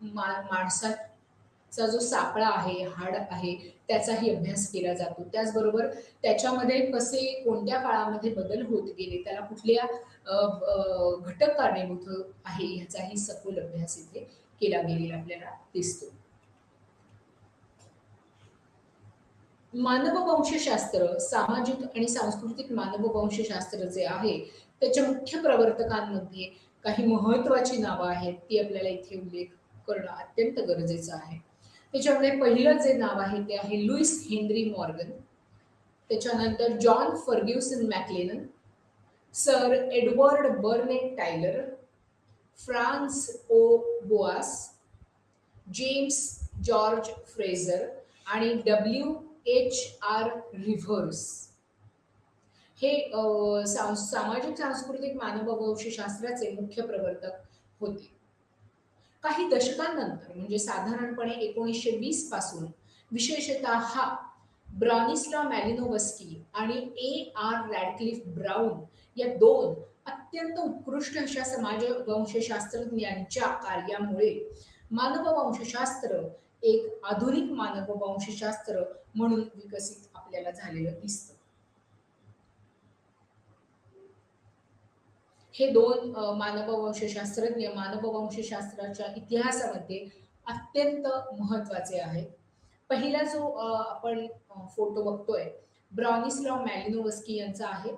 माणसाचा जो सापळा आहे, हाड आहे, त्याचाही अभ्यास केला जातो. त्याचबरोबर त्याच्यामध्ये कसे कोणत्या काळामध्ये बदल होत गेले, त्याला कुठल्या घटक कारणीभूत आहे ह्याचाही सखोल अभ्यास इथे केला गेलेला आपल्याला दिसतो. मानववंशशास्त्र, सामाजिक आणि सांस्कृतिक मानववंशशास्त्र जे आहे, त्याच्या मुख्य प्रवर्तकांमध्ये काही महत्त्वाची नावं आहेत, ती आपल्याला इथे उल्लेख करणं अत्यंत गरजेचं आहे. त्याच्यामध्ये पहिलं जे नाव आहे ते आहे लुईस हेनरी मॉर्गन. त्याच्यानंतर John Ferguson McLennan, Sir Edward Burnett Tylor, Franz O Boas, James George Frazer आणि WH.R. रिव्हर्स हे सामाजिक सांस्कृतिक मानववंशशास्त्राचे मुख्य प्रवर्तक होते. काही दशकांनंतर म्हणजे साधारणपणे 1920 पासून विशेषतः हा ब्रॉनिस्लाव मॅलिनोवस्की आणि A.R. रॅडक्लिफ ब्राउन या दोन अत्यंत उत्कृष्ट अशा समाजवंशशास्त्रज्ञांच्या कार्यामुळे मानववंशशास्त्र एक आधुनिक मानववंशशास्त्र म्हणून विकसित आपल्याला झालेलं दिसतं. हे दोन मानववंशशास्त्रज्ञ मानववंशशास्त्राच्या इतिहासामध्ये अत्यंत महत्वाचे आहेत. पहिला जो आपण फोटो बघतोय ब्रॉनिस्लाव मॅलिनोवस्की यांचा आहे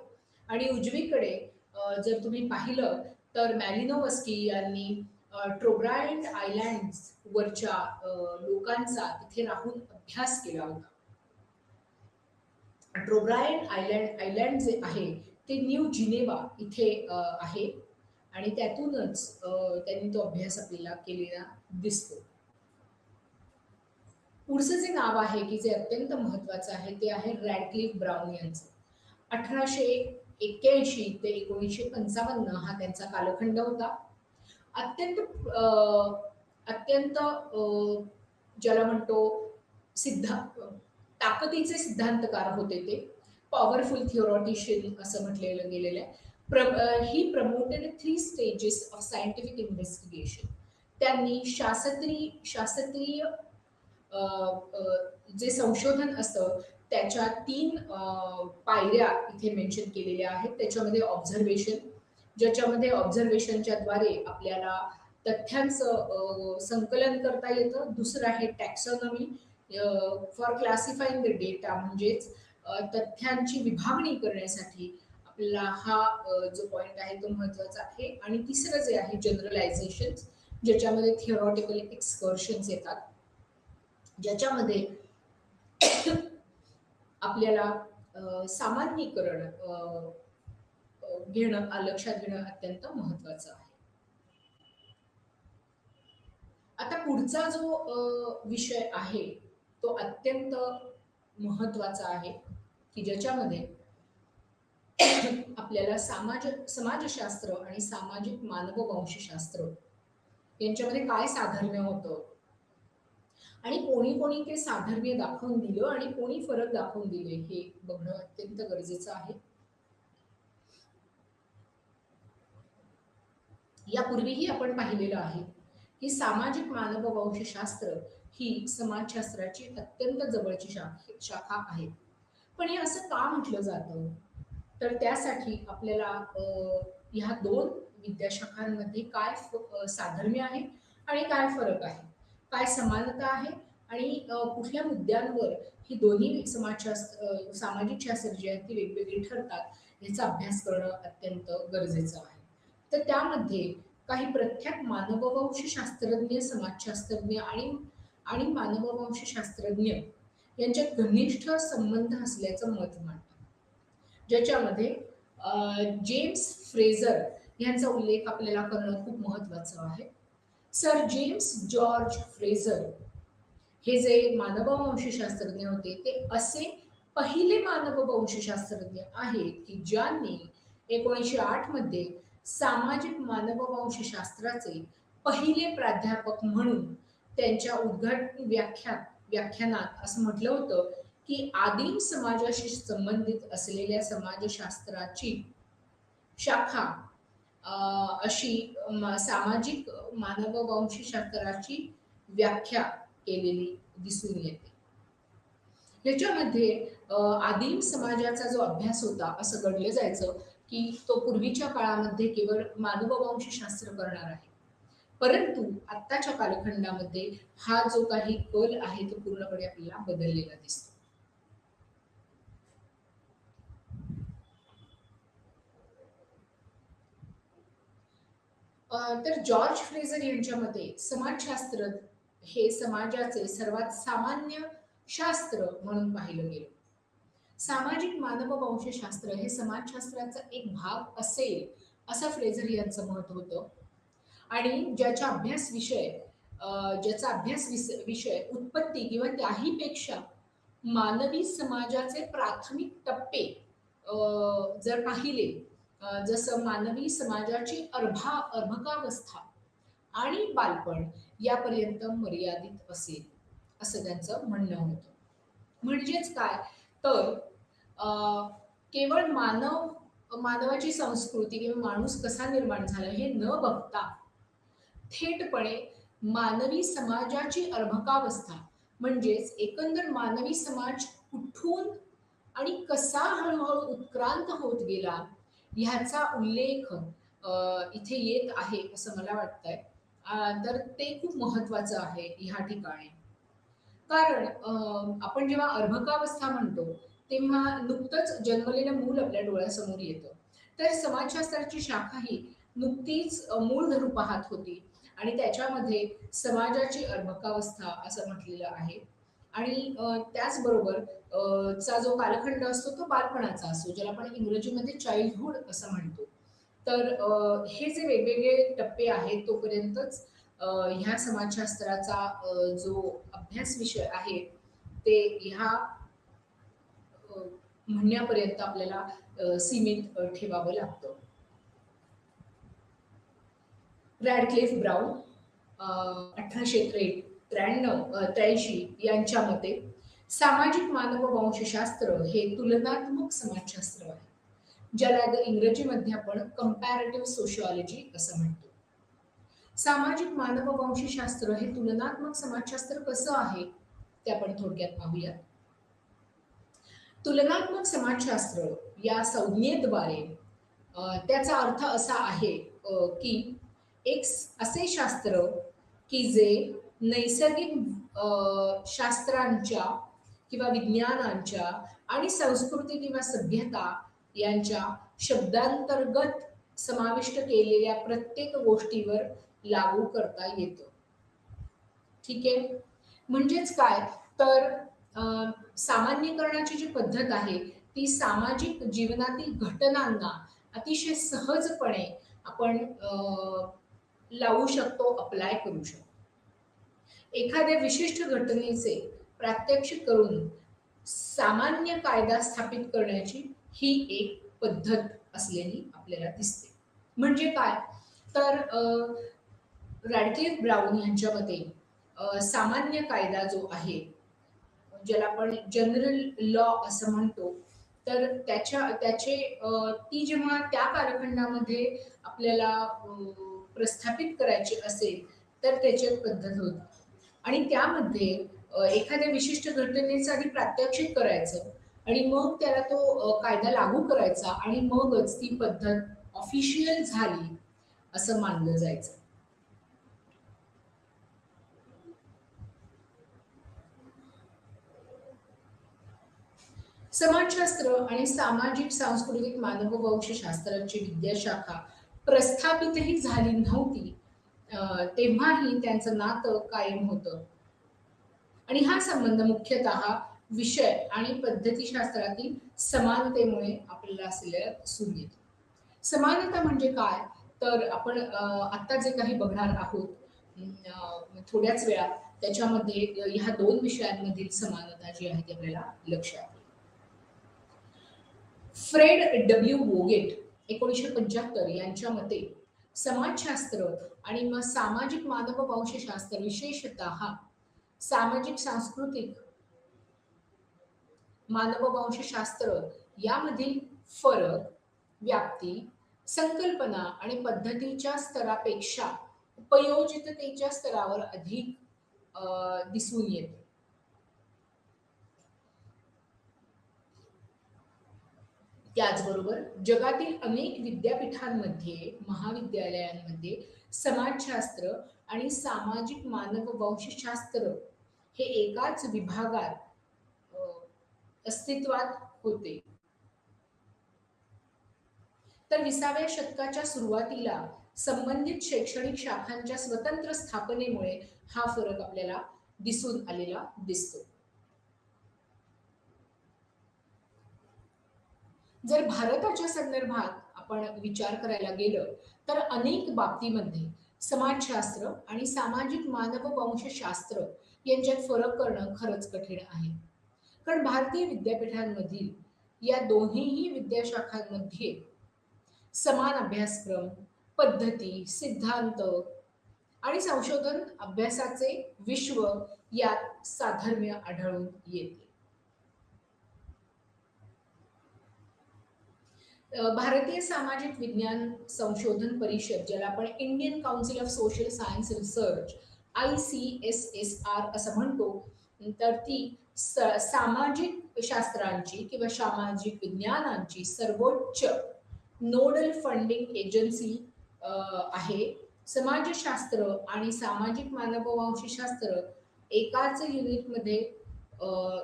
आणि उजवीकडे जर तुम्ही पाहिलं तर मॅलिनोवस्की यांनी ट्रोब्रायंट आयलँड्स वरच्या लोकांचा तिथे राहून अभ्यास केला होता. ट्रोब्रायंट आयलँड जे आहे ते न्यू जिनेवा इथे आहे आणि त्यातूनच त्यांनी तो अभ्यास आपल्याला केलेला दिसतो. पुढचं जे नाव आहे की जे अत्यंत महत्वाचं आहे ते आहे रॅडक्लिफ ब्राउन यांचं. 1881 ते 1955 हा त्यांचा कालखंड होता. अत्यंत अत्यंत ज्याला म्हणतो ताकदीचे सिद्धांतकार होते ते. पॉवरफुल थिओरॉटिशियन असं म्हटलेलं गेलेलं आहे. ही promoted 3 stages of scientific investigation. त्यांनी शास्त्रीय जे संशोधन असतं त्याच्या 3 पायऱ्या इथे मेन्शन केलेल्या आहेत. त्याच्यामध्ये ऑब्झर्वेशन, ज्याच्यामध्ये ऑब्झर्वेशनच्या द्वारे आपल्याला तथ्यांचं संकलन करता येतं. दुसरं आहे taxonomy for classifying the data, म्हणजेच तथ्यांची विभागणी करण्यासाठी आपल्याला हा जो पॉइंट आहे तो महत्वाचा आहे. आणि तिसरं जे आहे जनरलायझेशन, ज्याच्यामध्ये थिओरॉटिकल एक्सकर्शन्स येतात, ज्याच्यामध्ये आपल्याला सामान्यीकरण घेणं लक्षात घेणं अत्यंत महत्वाचं आहे. आता पुढचा जो विषय आहे तो अत्यंत महत्वाचा आहे, की ज्याच्यामध्ये आपल्याला समाजशास्त्र आणि सामाजिक मानववंशशास्त्र यांच्यामध्ये काय साधर्म्य होतं आणि कोणी कोणी ते साधर्म्य दाखवून दिलं आणि कोणी फरक दाखवून दिले हे बघणं अत्यंत गरजेचं आहे. यापूर्वीही आपण पाहिलेलं आहे की सामाजिक मानववंशशास्त्र ही समाजशास्त्राची अत्यंत जवळची शाखा आहे. पण हे असं का म्हटलं जातं, तर त्यासाठी आपल्याला ह्या दोन विद्याशाखांमध्ये काय साधर्म्य आहे आणि काय फरक आहे, काय समानता आहे आणि कुठल्या मुद्द्यांवर ही दोन्ही सामाजिक शास्त्र जी आहेत ती वेगवेगळी ठरतात याचा अभ्यास करणं अत्यंत गरजेचं आहे. तर त्यामध्ये काही प्रख्यात मानववंशशास्त्रज्ञ, समाजशास्त्रज्ञ आणि मानववंशशास्त्रज्ञ यांच्यात घनिष्ठ संबंध असल्याचं मत मांडतात, ज्याच्यामध्ये जेम्स फ्रेझर यांचा उल्लेख आपल्याला करणं खूप महत्वाचं आहे. सर जेम्स जॉर्ज फ्रेझर हे जे मानववंशशास्त्रज्ञ होते ते असे पहिले मानववंशशास्त्रज्ञ आहेत की ज्यांनी 1908 मध्ये सामाजिक मानववंशशास्त्राचे पहिले प्राध्यापक म्हणून त्यांच्या उद्घाटन व्याख्यानात असं म्हटलं होतं की आदिम समाजाशी संबंधित असलेल्या समाजशास्त्राची शाखा अशी सामाजिक मानववंशशास्त्राची व्याख्या केलेली दिसून येते. याच्यामध्ये आदिम समाजाचा जो अभ्यास होता असं गणलं जायचं की तो पूर्वीच्या काळामध्ये केवळ मानववंशशास्त्र करणार आहे, परंतु आत्ताच्या कालखंडामध्ये हा जो काही कल आहे तो पूर्णपणे आपल्याला बदललेला दिसतो. तर जॉर्ज फ्रेझर यांच्या मते समाजशास्त्र हे समाजाचे सर्वात सामान्य शास्त्र म्हणून पाहिलं गेलं. सामाजिक मानववंशशास्त्र हे समाजशास्त्राचा एक भाग असेल असं फ्रेझर यांचं मत होतं आणि ज्याचा अभ्यास विषय उत्पत्ती किंवा त्याहीपेक्षा मानवी समाजाचे प्राथमिक टप्पे जर पाहिले, जसं मानवी समाजाची अर्भकावस्था आणि बालपण यापर्यंत मर्यादित असेल असं त्यांचं म्हणणं होतं. म्हणजेच काय, तर केवळ मानवाची संस्कृती किंवा माणूस कसा निर्माण झाला हे न बघता थेटपणे मानवी समाजाची अर्भकावस्था, म्हणजेच एकंदर मानवी समाज कुठून आणि कसा हळूहळू उत्क्रांत होत गेला ह्याचा उल्लेख इथे येत आहे असं मला वाटतंय. तर ते खूप महत्वाचं आहे ह्या ठिकाणी. कारण आपण जेव्हा अर्भकावस्था म्हणतो तेव्हा नुकतंच जन्मलेलं मूल आपल्या डोळ्यासमोर येतं. तर समाजशास्त्राची शाखा ही नुकतीच मूल धरू पाहत होती आणि त्याच्यामध्ये समाजाची अर्भकावस्था असं म्हटलेलं आहे. आणि त्याचबरोबर चा जो कालखंड असतो तो बालपणाचा असतो, ज्याला आपण इंग्रजीमध्ये चाइल्डहुड असं म्हणतो. तर हे जे वेगवेगळे टप्पे आहेत तोपर्यंतच ह्या समाजशास्त्राचा जो अभ्यास विषय आहे ते ह्या म्हणण्यापर्यंत आपल्याला सीमित ठेवावं लागतं. रॅडक्लिफ ब्राउन 1883 यांच्या मते सामाजिक मानववंशशास्त्र हे तुलनात्मक समाजशास्त्र आहे, ज्याला इंग्रजीमध्ये आपण कंपॅरेटिव्ह सोशिओलॉजी असं म्हणतो. सामाजिक मानववंशशास्त्र हे तुलनात्मक समाजशास्त्र कसं आहे ते आपण थोडक्यात पाहूयात. तुलनात्मक समाजशास्त्र या संज्ञेद्वारे त्याचा अर्थ असा आहे की असे शास्त्र की जे नैसर्गिक शास्त्रांच्या किंवा विज्ञानांच्या आणि संस्कृती किंवा सभ्यता यांच्या शब्दांतर्गत समाविष्ट केलेल्या प्रत्येक गोष्टीवर लागू करता येतं. ठीक आहे. म्हणजेच काय तर सामान्यीकरणाची जी पद्धत आहे ती सामाजिक जीवनातील घटनांना अतिशय सहजपणे आपण लावू शकतो, अप्लाय करू शकतो. एखाद्या विशिष्ट घटनेचे प्रात्यक्षिक करून सामान्य कायदा स्थापित करण्याची ही एक पद्धत असलेली आपल्याला दिसते. म्हणजे काय तर रॅडक्लिफ ब्राउन यांच्या मते सामान्य कायदा जो आहे ज्याला आपण जनरल लॉ असं म्हणतो तर त्याचे ती जेव्हा त्या कालखंडामध्ये आपल्याला प्रस्थापित करायची असेल तर त्याची एक पद्धत होती आणि त्यामध्ये एखाद्या विशिष्ट घटनेचं आधी प्रात्यक्षिक करायचं आणि मग त्याला तो कायदा लागू करायचा आणि मगच ती पद्धत ऑफिशियल झाली असं मानलं जायचं. समाजशास्त्र आणि सामाजिक सांस्कृतिक मानववंशशास्त्राची विद्याशाखा प्रस्थापितही झाली नव्हती तेव्हाही त्यांचं नातं कायम होतं आणि हा संबंध मुख्यतः विषय आणि पद्धतीशास्त्रातील समानतेमुळे आपल्याला असलेल्या दिसून येतो. समानता म्हणजे काय तर आपण आता जे काही बघणार आहोत थोड्याच वेळात त्याच्यामध्ये ह्या दोन विषयांमधील समानता जी आहे ती आपल्याला लक्षात येईल. फ्रेड डब्ल्यू वोगेट 1975 यांच्या मते समाजशास्त्र आणि मग सामाजिक मानववंशशास्त्र विशेषतः सामाजिक सांस्कृतिक मानववंशशास्त्र यामधील फरक व्याप्ती संकल्पना आणि पद्धतीच्या स्तरापेक्षा उपयोजिततेच्या स्तरावर अधिक दिसून येते. त्याचबरोबर जगातील अनेक विद्यापीठांमध्ये महाविद्यालयांमध्ये समाजशास्त्र आणि सामाजिक मानववंशशास्त्र हे एकाच विभागात अस्तित्वात होते. तर 20व्या शतकाच्या सुरुवातीला संबंधित शैक्षणिक शाखांच्या स्वतंत्र स्थापनेमुळे हा फरक आपल्याला दिसून आलेला दिसतो. जर भारताच्या संदर्भात आपण विचार करायला गेलं तर अनेक बाबतीमध्ये समाजशास्त्र आणि सामाजिक मानववंशशास्त्र यांच्यात फरक करणं खरंच कठीण आहे. कारण भारतीय विद्यापीठांमधील या दोन्हीही विद्याशाखांमध्ये समान अभ्यासक्रम, पद्धती, सिद्धांत आणि संशोधन अभ्यासाचे विश्व यात साधर्म्य आढळून येते. भारतीय सामाजिक विज्ञान संशोधन परिषद ज्याला आपण Indian council of social science research ICSSR असं म्हणतो तर ती सामाजिक शास्त्रांची किंवा सामाजिक विज्ञानांची सर्वोच्च नोडल फंडिंग एजन्सी आहे. समाजशास्त्र आणि सामाजिक मानववंशशास्त्र एकाच युनिटमध्ये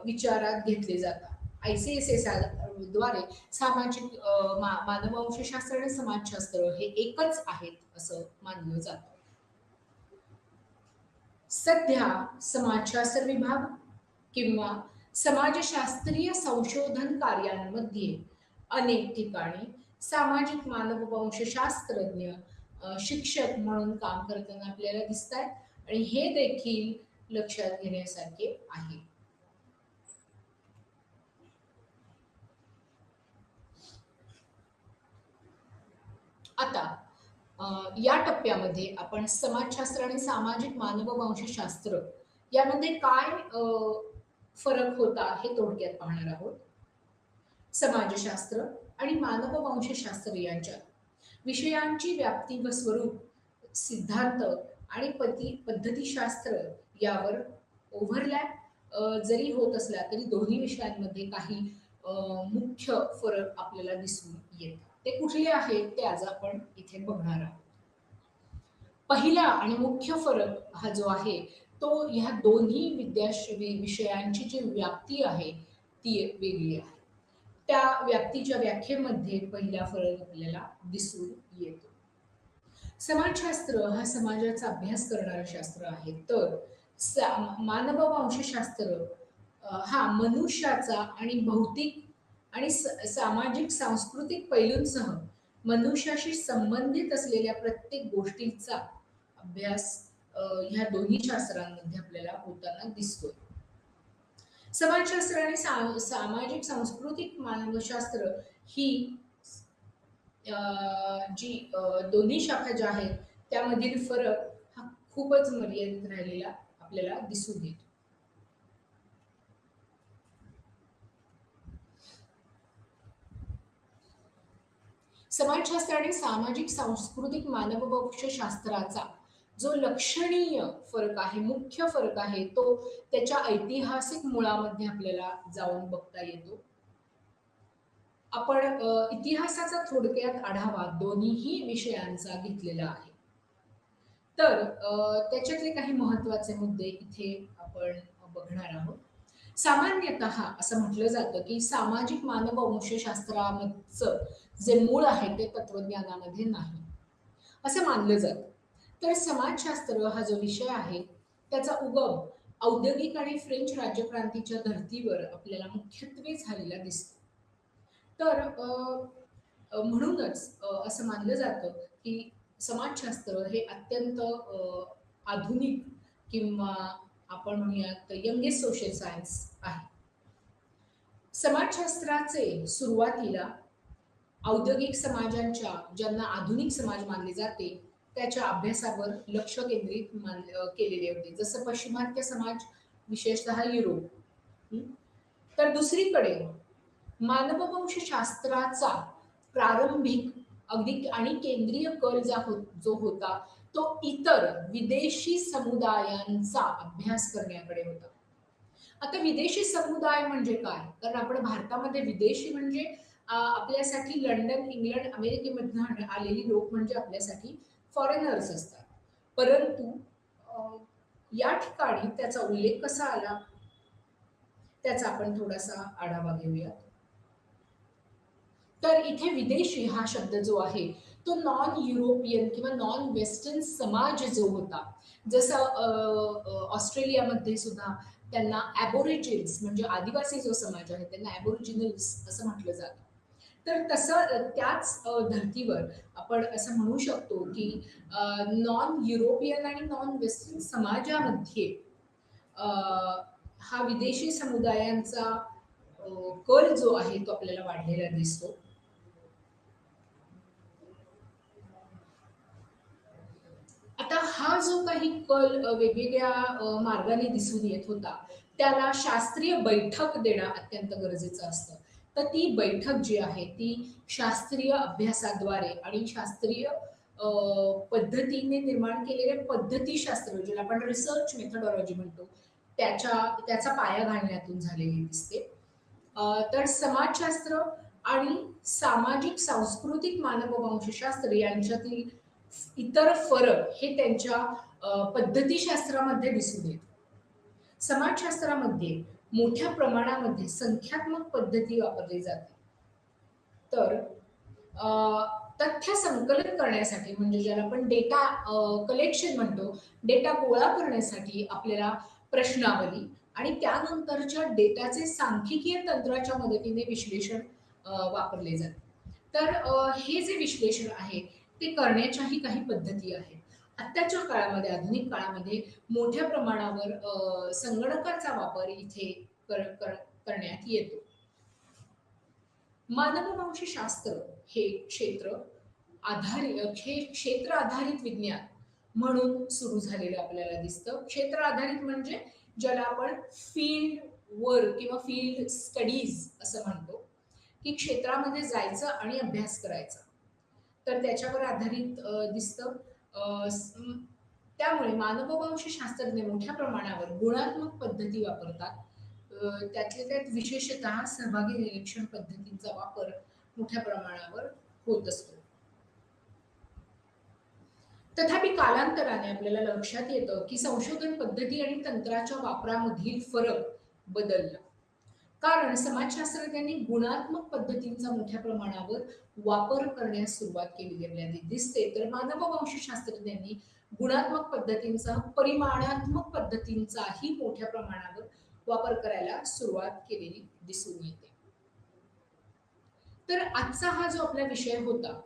विचारात घेतले जातात. ICSSR द्वारे सामाजिक मानववंशशास्त्र आणि समाजशास्त्र हे एकच आहेत असं मानलं जातं. सध्या समाजशास्त्र विभाग किंवा समाजशास्त्रीय संशोधन कार्यांमध्ये अनेक ठिकाणी सामाजिक मानववंशशास्त्रज्ञ शिक्षक म्हणून काम करताना आपल्याला दिसत आहेत आणि हे देखील लक्षात घेण्यासारखे आहे. आता या टप्प्यामध्ये आपण समाजशास्त्र आणि सामाजिक मानववंशशास्त्र यामध्ये काय फरक होता हे थोडक्यात पाहणार आहोत. समाजशास्त्र आणि मानववंशशास्त्र यांच्यात विषयांची व्याप्ती व स्वरूप, सिद्धांत आणि पद्धतीशास्त्र यावर ओव्हरलॅप जरी होत असला तरी दोन्ही विषयांमध्ये काही मुख्य फरक आपल्याला दिसून येतात. ते कुठले आहेत ते आज आपण इथे बघणार आहोत. पहिला आणि मुख्य फरक हा जो आहे तो ह्या दोन्ही विषयांची जी व्याप्ती आहे ती वेगळी आहे. त्या व्याप्तीच्या व्याख्येमध्ये पहिला फरक आपल्याला दिसून येतो. समाजशास्त्र हा समाजाचा अभ्यास करणारं शास्त्र आहे, तर मानववंशशास्त्र हा मनुष्याचा आणि भौतिक आणि सामाजिक सांस्कृतिक पैलूंसह मनुष्याशी संबंधित असलेल्या प्रत्येक गोष्टीचा अभ्यास ह्या दोन्ही शास्त्रांमध्ये आपल्याला होताना दिसतोय. समाजशास्त्र आणि सामाजिक सांस्कृतिक मानवशास्त्र ही जी दोन्ही शाखा ज्या आहेत त्यामधील फरक हा खूपच मर्यादित राहिलेला आपल्याला दिसून येतो. समाजशास्त्र आणि सामाजिक सांस्कृतिक मानववंशशास्त्राचा जो लक्षणीय फरक आहे, मुख्य फरक आहे, तो त्याच्या ऐतिहासिक मुळामध्ये आपल्याला जाऊन बघता येतो. आपण इतिहासाचा थोडक्यात आढावा दोन्हीही विषयांचा घेतलेला आहे. तर त्याच्यातले काही महत्त्वाचे मुद्दे इथे आपण बघणार आहोत. सामान्यतः असं म्हटलं जातं, की सामाजिक मानववंशशास्त्राचं जे मूळ आहे ते तत्त्वज्ञानामध्ये नाही, असं मानलं जातं. तर समाजशास्त्र हा जो विषय आहे, त्याचा उगम औद्योगिक आणि फ्रेंच राज्यक्रांतीच्या धर्तीवर आपल्याला मुख्यत्वे झालेला दिसतो. तर म्हणूनच असं मानलं जातं, की समाजशास्त्र हे अत्यंत आधुनिक किंवा आपण म्हणूयात यंगेस्ट सोशल सायन्स आहे. समाजशास्त्राचे सुरुवातीला औद्योगिक समाजांच्या ज्यांना आधुनिक समाज मानले जाते त्याच्या अभ्यासावर लक्ष केंद्रित केलेले होते, जसं पश्चिमात्य समाज, विशेषतः युरोप. तर दुसरीकडे मानववंशशास्त्राचा प्रारंभिक अगदी आणि केंद्रीय कल जो होता तो इतर विदेशी समुदायांचा अभ्यास करण्याकडे होता. आता विदेशी समुदाय म्हणजे काय? कारण आपण भारतामध्ये विदेशी म्हणजे आपल्यासाठी लंडन, इंग्लंड, अमेरिकेमधून आलेली लोक म्हणजे आपल्यासाठी फॉरेनर्स असतात. परंतु या ठिकाणी त्याचा उल्लेख कसा आला त्याचा आपण थोडासा आढावा घेऊया. तर इथे विदेशी हा शब्द जो आहे तो नॉन युरोपियन किंवा नॉन वेस्टर्न समाज जो होता, जसं ऑस्ट्रेलियामध्ये सुद्धा त्यांना ॲबोरिजिन्स म्हणजे आदिवासी जो समाज आहे त्यांना ॲबोरिजिनल्स असं म्हटलं जातं. तर तसं त्याच धर्तीवर आपण असं म्हणू शकतो की नॉन युरोपियन आणि नॉन वेस्टर्न समाजामध्ये हा विदेशी समुदायांचा कल जो आहे तो आपल्याला वाढलेला दिसतो. आता हा जो काही कल वेगवेगळ्या मार्गाने दिसून येत होता त्याला शास्त्रीय बैठक देणं अत्यंत गरजेचं असतं. तर ती बैठक जी आहे ती शास्त्रीय अभ्यासाद्वारे आणि शास्त्रीय पद्धतीने निर्माण केलेले पद्धतीशास्त्र ज्याला आपण रिसर्च मेथडॉलॉजी म्हणतो त्याचा पाया घालण्यातून झालेली दिसते. तर समाजशास्त्र आणि सामाजिक सांस्कृतिक मानववंशशास्त्र यांच्यातील इतर फरक हे त्यांच्या पद्धतीशास्त्रामध्ये दिसून येतात. समाजशास्त्रामध्ये मोठ्या प्रमाणामध्ये संख्यात्मक पद्धती वापरली जाते. तर तथ्य संकलन करण्यासाठी म्हणजे ज्याला आपण डेटा कलेक्शन म्हणतो, डेटा गोळा करण्यासाठी आपल्याला प्रश्नावली आणि त्यानंतरच्या डेटाचे सांख्यिकीय तंत्राच्या मदतीने विश्लेषण वापरले जाते. तर हे जे विश्लेषण आहे ते करण्याच्याही काही पद्धती आहेत. आत्ताच्या काळामध्ये, आधुनिक काळामध्ये मोठ्या प्रमाणावर संगणकाचा वापर इथे करण्यात येतो. मानववंशशास्त्र हे क्षेत्र आधारित विज्ञान म्हणून सुरू झालेलं आपल्याला दिसतं. क्षेत्र आधारित म्हणजे ज्याला आपण फील्ड वर्क किंवा फील्ड स्टडीज असं म्हणतो, की क्षेत्रामध्ये जायचं आणि अभ्यास करायचा. तर त्याच्यावर आधारित दिसतं. त्यामुळे मानववंशशास्त्रज्ञ मोठ्या प्रमाणावर गुणात्मक पद्धती वापरतात. त्यातल्या त्यात विशेषतः सहभागी निरीक्षण पद्धतींचा वापर मोठ्या प्रमाणावर होत असतो. तथापि कालांतराने आपल्याला लक्षात येतं की संशोधन पद्धती आणि तंत्राच्या वापरामधील फरक बदलला. कारण समाजशास्त्रज्ञांनी गुणात्मक पद्धतींचा मोठ्या प्रमाणावर वापर करण्यास सुरुवात केलेली आपल्याला दिसते, तर मानववंशशास्त्रज्ञांनी गुणात्मक पद्धतींचा परिमाणात्मक पद्धतींचाही मोठ्या प्रमाणावर वापर करायला सुरुवात केलेली दिसून येते. तर आजचा हा जो आपला विषय होता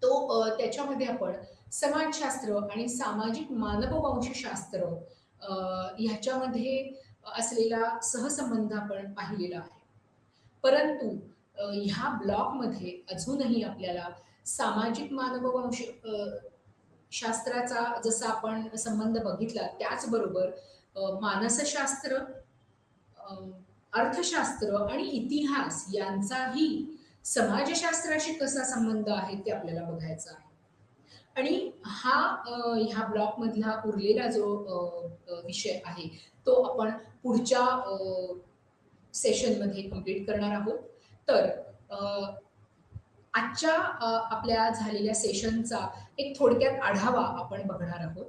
तो त्याच्यामध्ये आपण समाजशास्त्र आणि सामाजिक मानववंशशास्त्र ह्याच्यामध्ये असलेला सहसंबंध आपण पाहिलेला आहे. परंतु ह्या ब्लॉकमध्ये अजूनही आपल्याला सामाजिक मानववंश शास्त्राचा जसा आपण संबंध बघितला त्याचबरोबर मानसशास्त्र, अ, अर्थशास्त्र आणि इतिहास यांचाही समाजशास्त्राशी कसा संबंध आहे ते आपल्याला बघायचं आहे. आणि ह्या ब्लॉकमधला उरलेला जो विषय आहे तो आपण पुढच्या सेशनमध्ये कंप्लीट करणार आहोत. तर आजच्या आपल्या झालेल्या सेशनचा एक थोडक्यात आढावा आपण बघणार आहोत.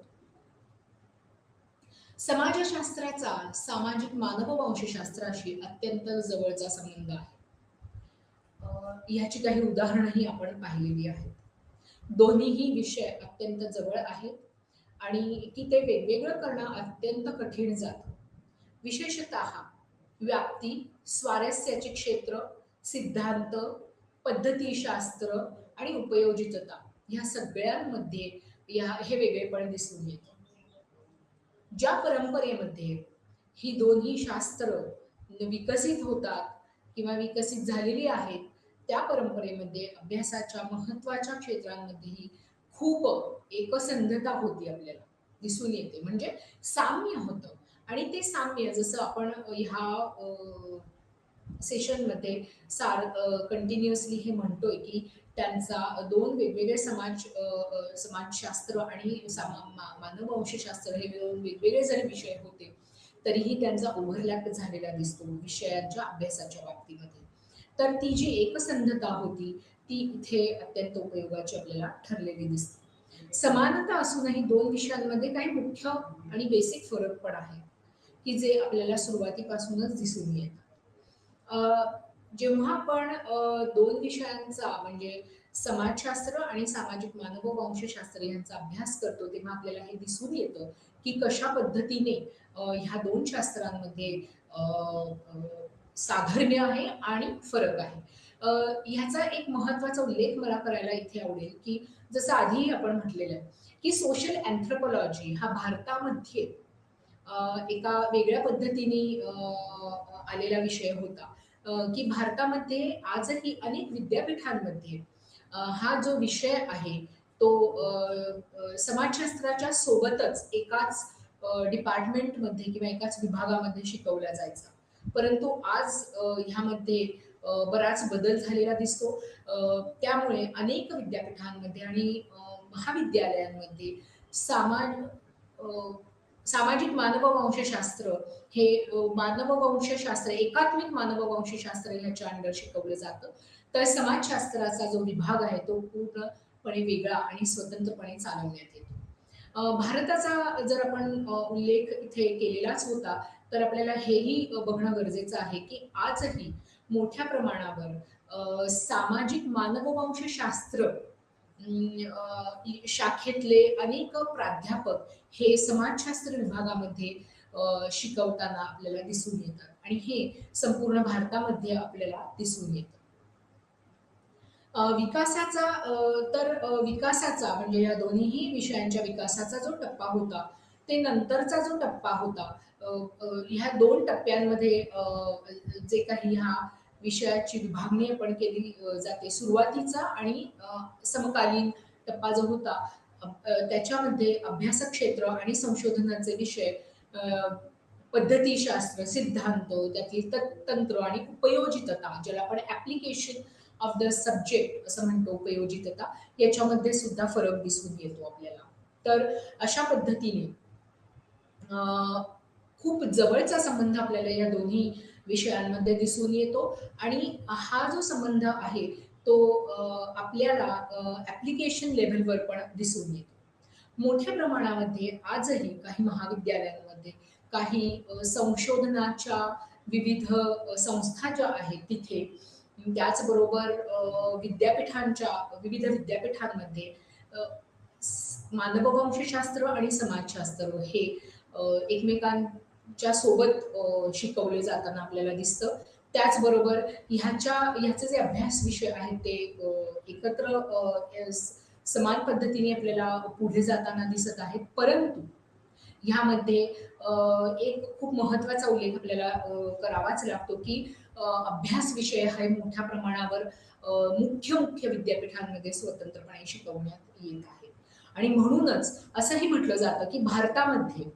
समाजशास्त्राचा सामाजिक मानववंशशास्त्राशी अत्यंत जवळचा संबंध आहे. ह्याची काही उदाहरणंही आपण पाहिलेली आहेत. दोन्हीही विषय अत्यंत जवळ आहेत आणि की ते वेगवेगळं करणं अत्यंत कठीण जातं. विशेषतः व्याप्ती, स्वारस्याचे क्षेत्र, सिद्धांत, पद्धतीशास्त्र आणि उपयोजितता ह्या सगळ्यांमध्ये हे वेगळेपण दिसून येतं. ज्या परंपरेमध्ये ही दोन्ही शास्त्र विकसित होतात किंवा विकसित झालेली आहेत त्या परंपरेमध्ये अभ्यासाच्या महत्वाच्या क्षेत्रांमध्येही खूप एकसंधता होती आपल्याला दिसून येते, म्हणजे साम्य होतं. आणि ते साम्य जसं आपण ह्या सेशनमध्ये कंटिन्युअसली हे म्हणतोय की त्यांचा दोन वेगवेगळे समाजशास्त्र आणि मानववंशशास्त्र हे वेगवेगळे जरी विषय होते तरीही त्यांचा ओव्हरलॅप झालेला दिसतो विषयांच्या अभ्यासाच्या बाबतीमध्ये. तर ती जी एकसंधता होती ती इथे अत्यंत उपयोगाची आपल्याला ठरलेली दिसते. समानता असूनही दोन विषयांमध्ये काही मुख्य आणि बेसिक फरक पण आहे की जे आपल्याला सुरुवातीपासूनच दिसून येतात. जेव्हा आपण दोन विषयांचा म्हणजे समाजशास्त्र आणि सामाजिक मानववंशशास्त्र यांचा अभ्यास करतो तेव्हा आपल्याला हे दिसून येतं की कशा पद्धतीने ह्या दोन शास्त्रांमध्ये साधर्म्य आहे आणि फरक आहे. ह्याचा एक महत्वाचा उल्लेख मला करायला इथे आवडेल की जसं आधीही आपण म्हटलेलं आहे की सोशल अँथ्रोपॉलॉजी हा भारतामध्ये एका वेगळ्या पद्धतीने आलेला विषय होता की भारतामध्ये आजही अनेक विद्यापीठांमध्ये हा जो विषय आहे तो समाजशास्त्राच्या सोबतच एकाच डिपार्टमेंटमध्ये किंवा एकाच विभागामध्ये शिकवला जायचा. परंतु आज ह्यामध्ये बराच बदल झालेला दिसतो. त्यामुळे अनेक विद्यापीठांमध्ये आणि महाविद्यालयांमध्ये सामाजिक मानववंशशास्त्र हे मानववंशशास्त्र एकात्मिक मानववंशशास्त्र ह्याच्या अंडर शिकवलं जातं. तर समाजशास्त्राचा जो विभाग आहे तो पूर्णपणे वेगळा आणि स्वतंत्रपणे चालवण्यात येतो. भारताचा जर आपण उल्लेख इथे केलेलाच होता तर आपल्याला हेही बघणं गरजेचं आहे की आजही मोठ्या प्रमाणावर सामाजिक मानववंशशास्त्र शाखेतले अनेक प्राध्यापक हे समाजशास्त्र विभागामध्ये शिकवताना आपल्याला दिसून येतात आणि हे संपूर्ण भारतामध्ये आपल्याला दिसून येतं. विकासाचा म्हणजे या दोन्हीही विषयांच्या विकासाचा जो टप्पा होता ते नंतरचा जो टप्पा होता ह्या दोन टप्प्यांमध्ये जे काही ह्या विषयाची विभागणी आपण केली जाते सुरुवातीचा आणि समकालीन टप्पा जो होता त्याच्यामध्ये अभ्यासक क्षेत्र आणि संशोधनाचे विषय पद्धतीशास्त्र, सिद्धांत, त्यातील तंत्र आणि उपयोजितता ज्याला आपण ऍप्लिकेशन ऑफ द सब्जेक्ट असं म्हणतो उपयोजितता याच्यामध्ये सुद्धा फरक दिसून येतो आपल्याला. तर अशा पद्धतीने खूप जवळचा संबंध आपल्याला या दोन्ही विषयांमध्ये दिसून येतो आणि हा जो संबंध आहे तो आपल्याला ॲप्लिकेशन लेव्हलवर पण दिसून येतो. मोठ्या प्रमाणामध्ये आजही काही महाविद्यालयांमध्ये, काही संशोधनाच्या विविध संस्था ज्या आहेत तिथे, त्याचबरोबर विविध विद्यापीठांमध्ये अ, मानववंशशास्त्र आणि समाजशास्त्र हे एकमेकांच्या सोबत शिकवले जाताना आपल्याला दिसतं. त्याचबरोबर ह्याचे जे अभ्यास विषय आहेत ते एकत्र समान पद्धतीने आपल्याला पुढे जाताना दिसत आहेत. परंतु ह्यामध्ये एक खूप महत्त्वाचा उल्लेख आपल्याला करावाच लागतो, की अभ्यास विषय हा मोठ्या प्रमाणावर मुख्य विद्यापीठांमध्ये स्वतंत्रपणे शिकवण्यात येत आहे. आणि म्हणूनच असंही म्हटलं जातं, की भारतामध्ये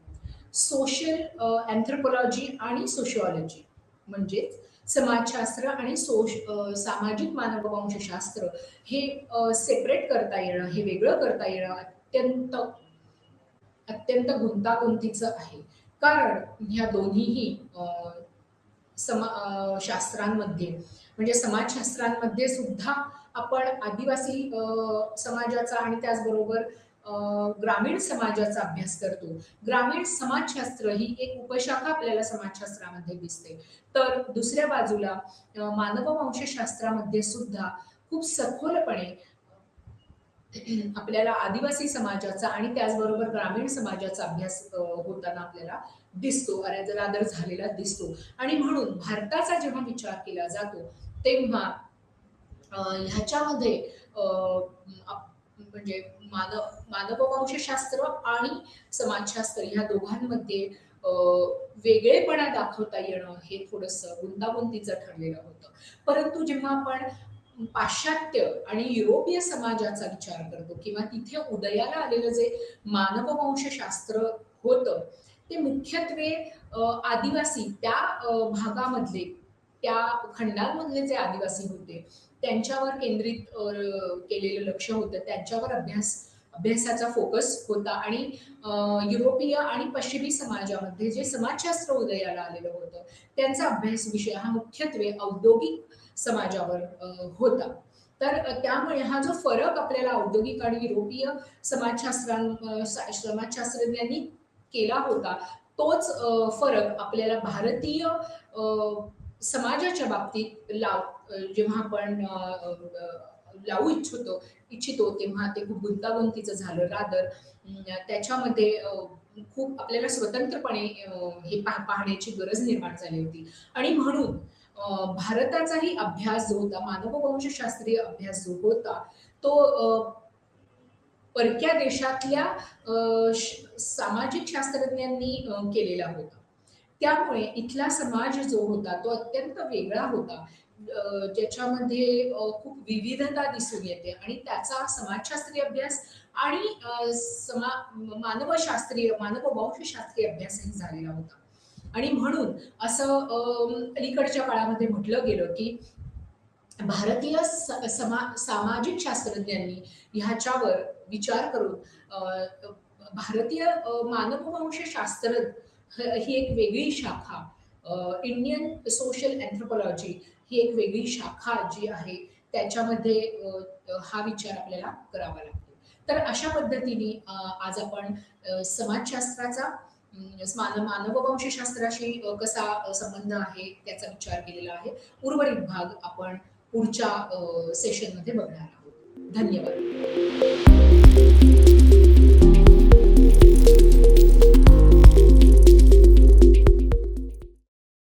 सोशल अँथ्रोपॉलॉजी आणि सोशिओलॉजी म्हणजेच समाजशास्त्र आणि सामाजिक मानववंशशास्त्र हे सेपरेट करता येणं, हे वेगळं करता येणं अत्यंत गुंतागुंतीचं आहे. कारण ह्या दोन्हीही शास्त्रांमध्ये म्हणजे समाजशास्त्रांमध्ये सुद्धा आपण आदिवासी समाजाचा आणि त्याचबरोबर ग्रामीण समाजाचा अभ्यास करतो. ग्रामीण समाजशास्त्र ही एक उपशाखा आपल्याला समाजशास्त्रामध्ये दिसते. तर दुसऱ्या बाजूला मानववंशशास्त्रामध्ये सुद्धा खूप सखोलपणे आपल्याला आदिवासी समाजाचा आणि त्याचबरोबर ग्रामीण समाजाचा अभ्यास होताना आपल्याला दिसतो, रादर झालेला दिसतो. आणि म्हणून भारताचा जेव्हा विचार केला जातो तेव्हा ह्याच्यामध्ये म्हणजे मानववंशशास्त्र आणि समाजशास्त्र ह्या दोघांमध्ये वेगळेपणा दाखवता येणं हे थोडंसं गुंतागुंतीचं ठरलेलं होतं. परंतु जेव्हा आपण पाश्चात्य आणि युरोपीय समाजाचा विचार करतो किंवा तिथे उदयाला आलेलं जे मानववंशशास्त्र होतं, ते मुख्यत्वे आदिवासी त्या भागामधले, त्या खंडांमधले जे आदिवासी होते, त्यांच्यावर केंद्रित केलेलं लक्ष होतं. त्यांच्यावर अभ्यासाचा फोकस होता आणि युरोपीय आणि पश्चिमी समाजामध्ये जे समाजशास्त्र उदयाला आलेलं होतं, त्यांचा अभ्यास विषय हा मुख्यत्वे औद्योगिक समाजावर होता. तर त्यामुळे हा जो फरक आपल्याला औद्योगिक आणि युरोपीय समाजशास्त्रज्ञांनी केला होता, तोच फरक आपल्याला भारतीय समाजाच्या बाबतीत जेव्हा आपण लावू इच्छितो तेव्हा ते खूप गुंतागुंतीचं झालं. रादर त्याच्यामध्ये खूप आपल्याला स्वतंत्रपणे हे पाहण्याची गरज निर्माण झाली होती. आणि म्हणून भारताचाही अभ्यास जो होता, मानववंशशास्त्रीय अभ्यास जो होता, तो परक्या देशातल्या सामाजिक शास्त्रज्ञांनी केलेला होता. त्यामुळे इथला समाज जो होता तो अत्यंत वेगळा होता. ज्याच्यामध्ये खूप विविधता दिसून येते आणि त्याचा समाजशास्त्रीय अभ्यास आणि मानववंशशास्त्रीय अभ्यासही झालेला होता. आणि म्हणून असं अलीकडच्या काळामध्ये म्हटलं गेलं, की भारतीय सामाजिक शास्त्रज्ञांनी ह्याच्यावर विचार करून भारतीय मानववंशशास्त्र ही एक वेगळी शाखा, इंडियन सोशल अँथ्रोपॉलॉजी ही एक वेगळी शाखा जी आहे, त्याच्यामध्ये हा विचार आपल्याला करावा लागतो. तर अशा पद्धतीने आज आपण समाजशास्त्राचा मानववंशशास्त्राशी कसा संबंध आहे त्याचा विचार केलेला आहे. उर्वरित भाग आपण पुढच्या सेशनमध्ये बघणार आहोत. धन्यवाद.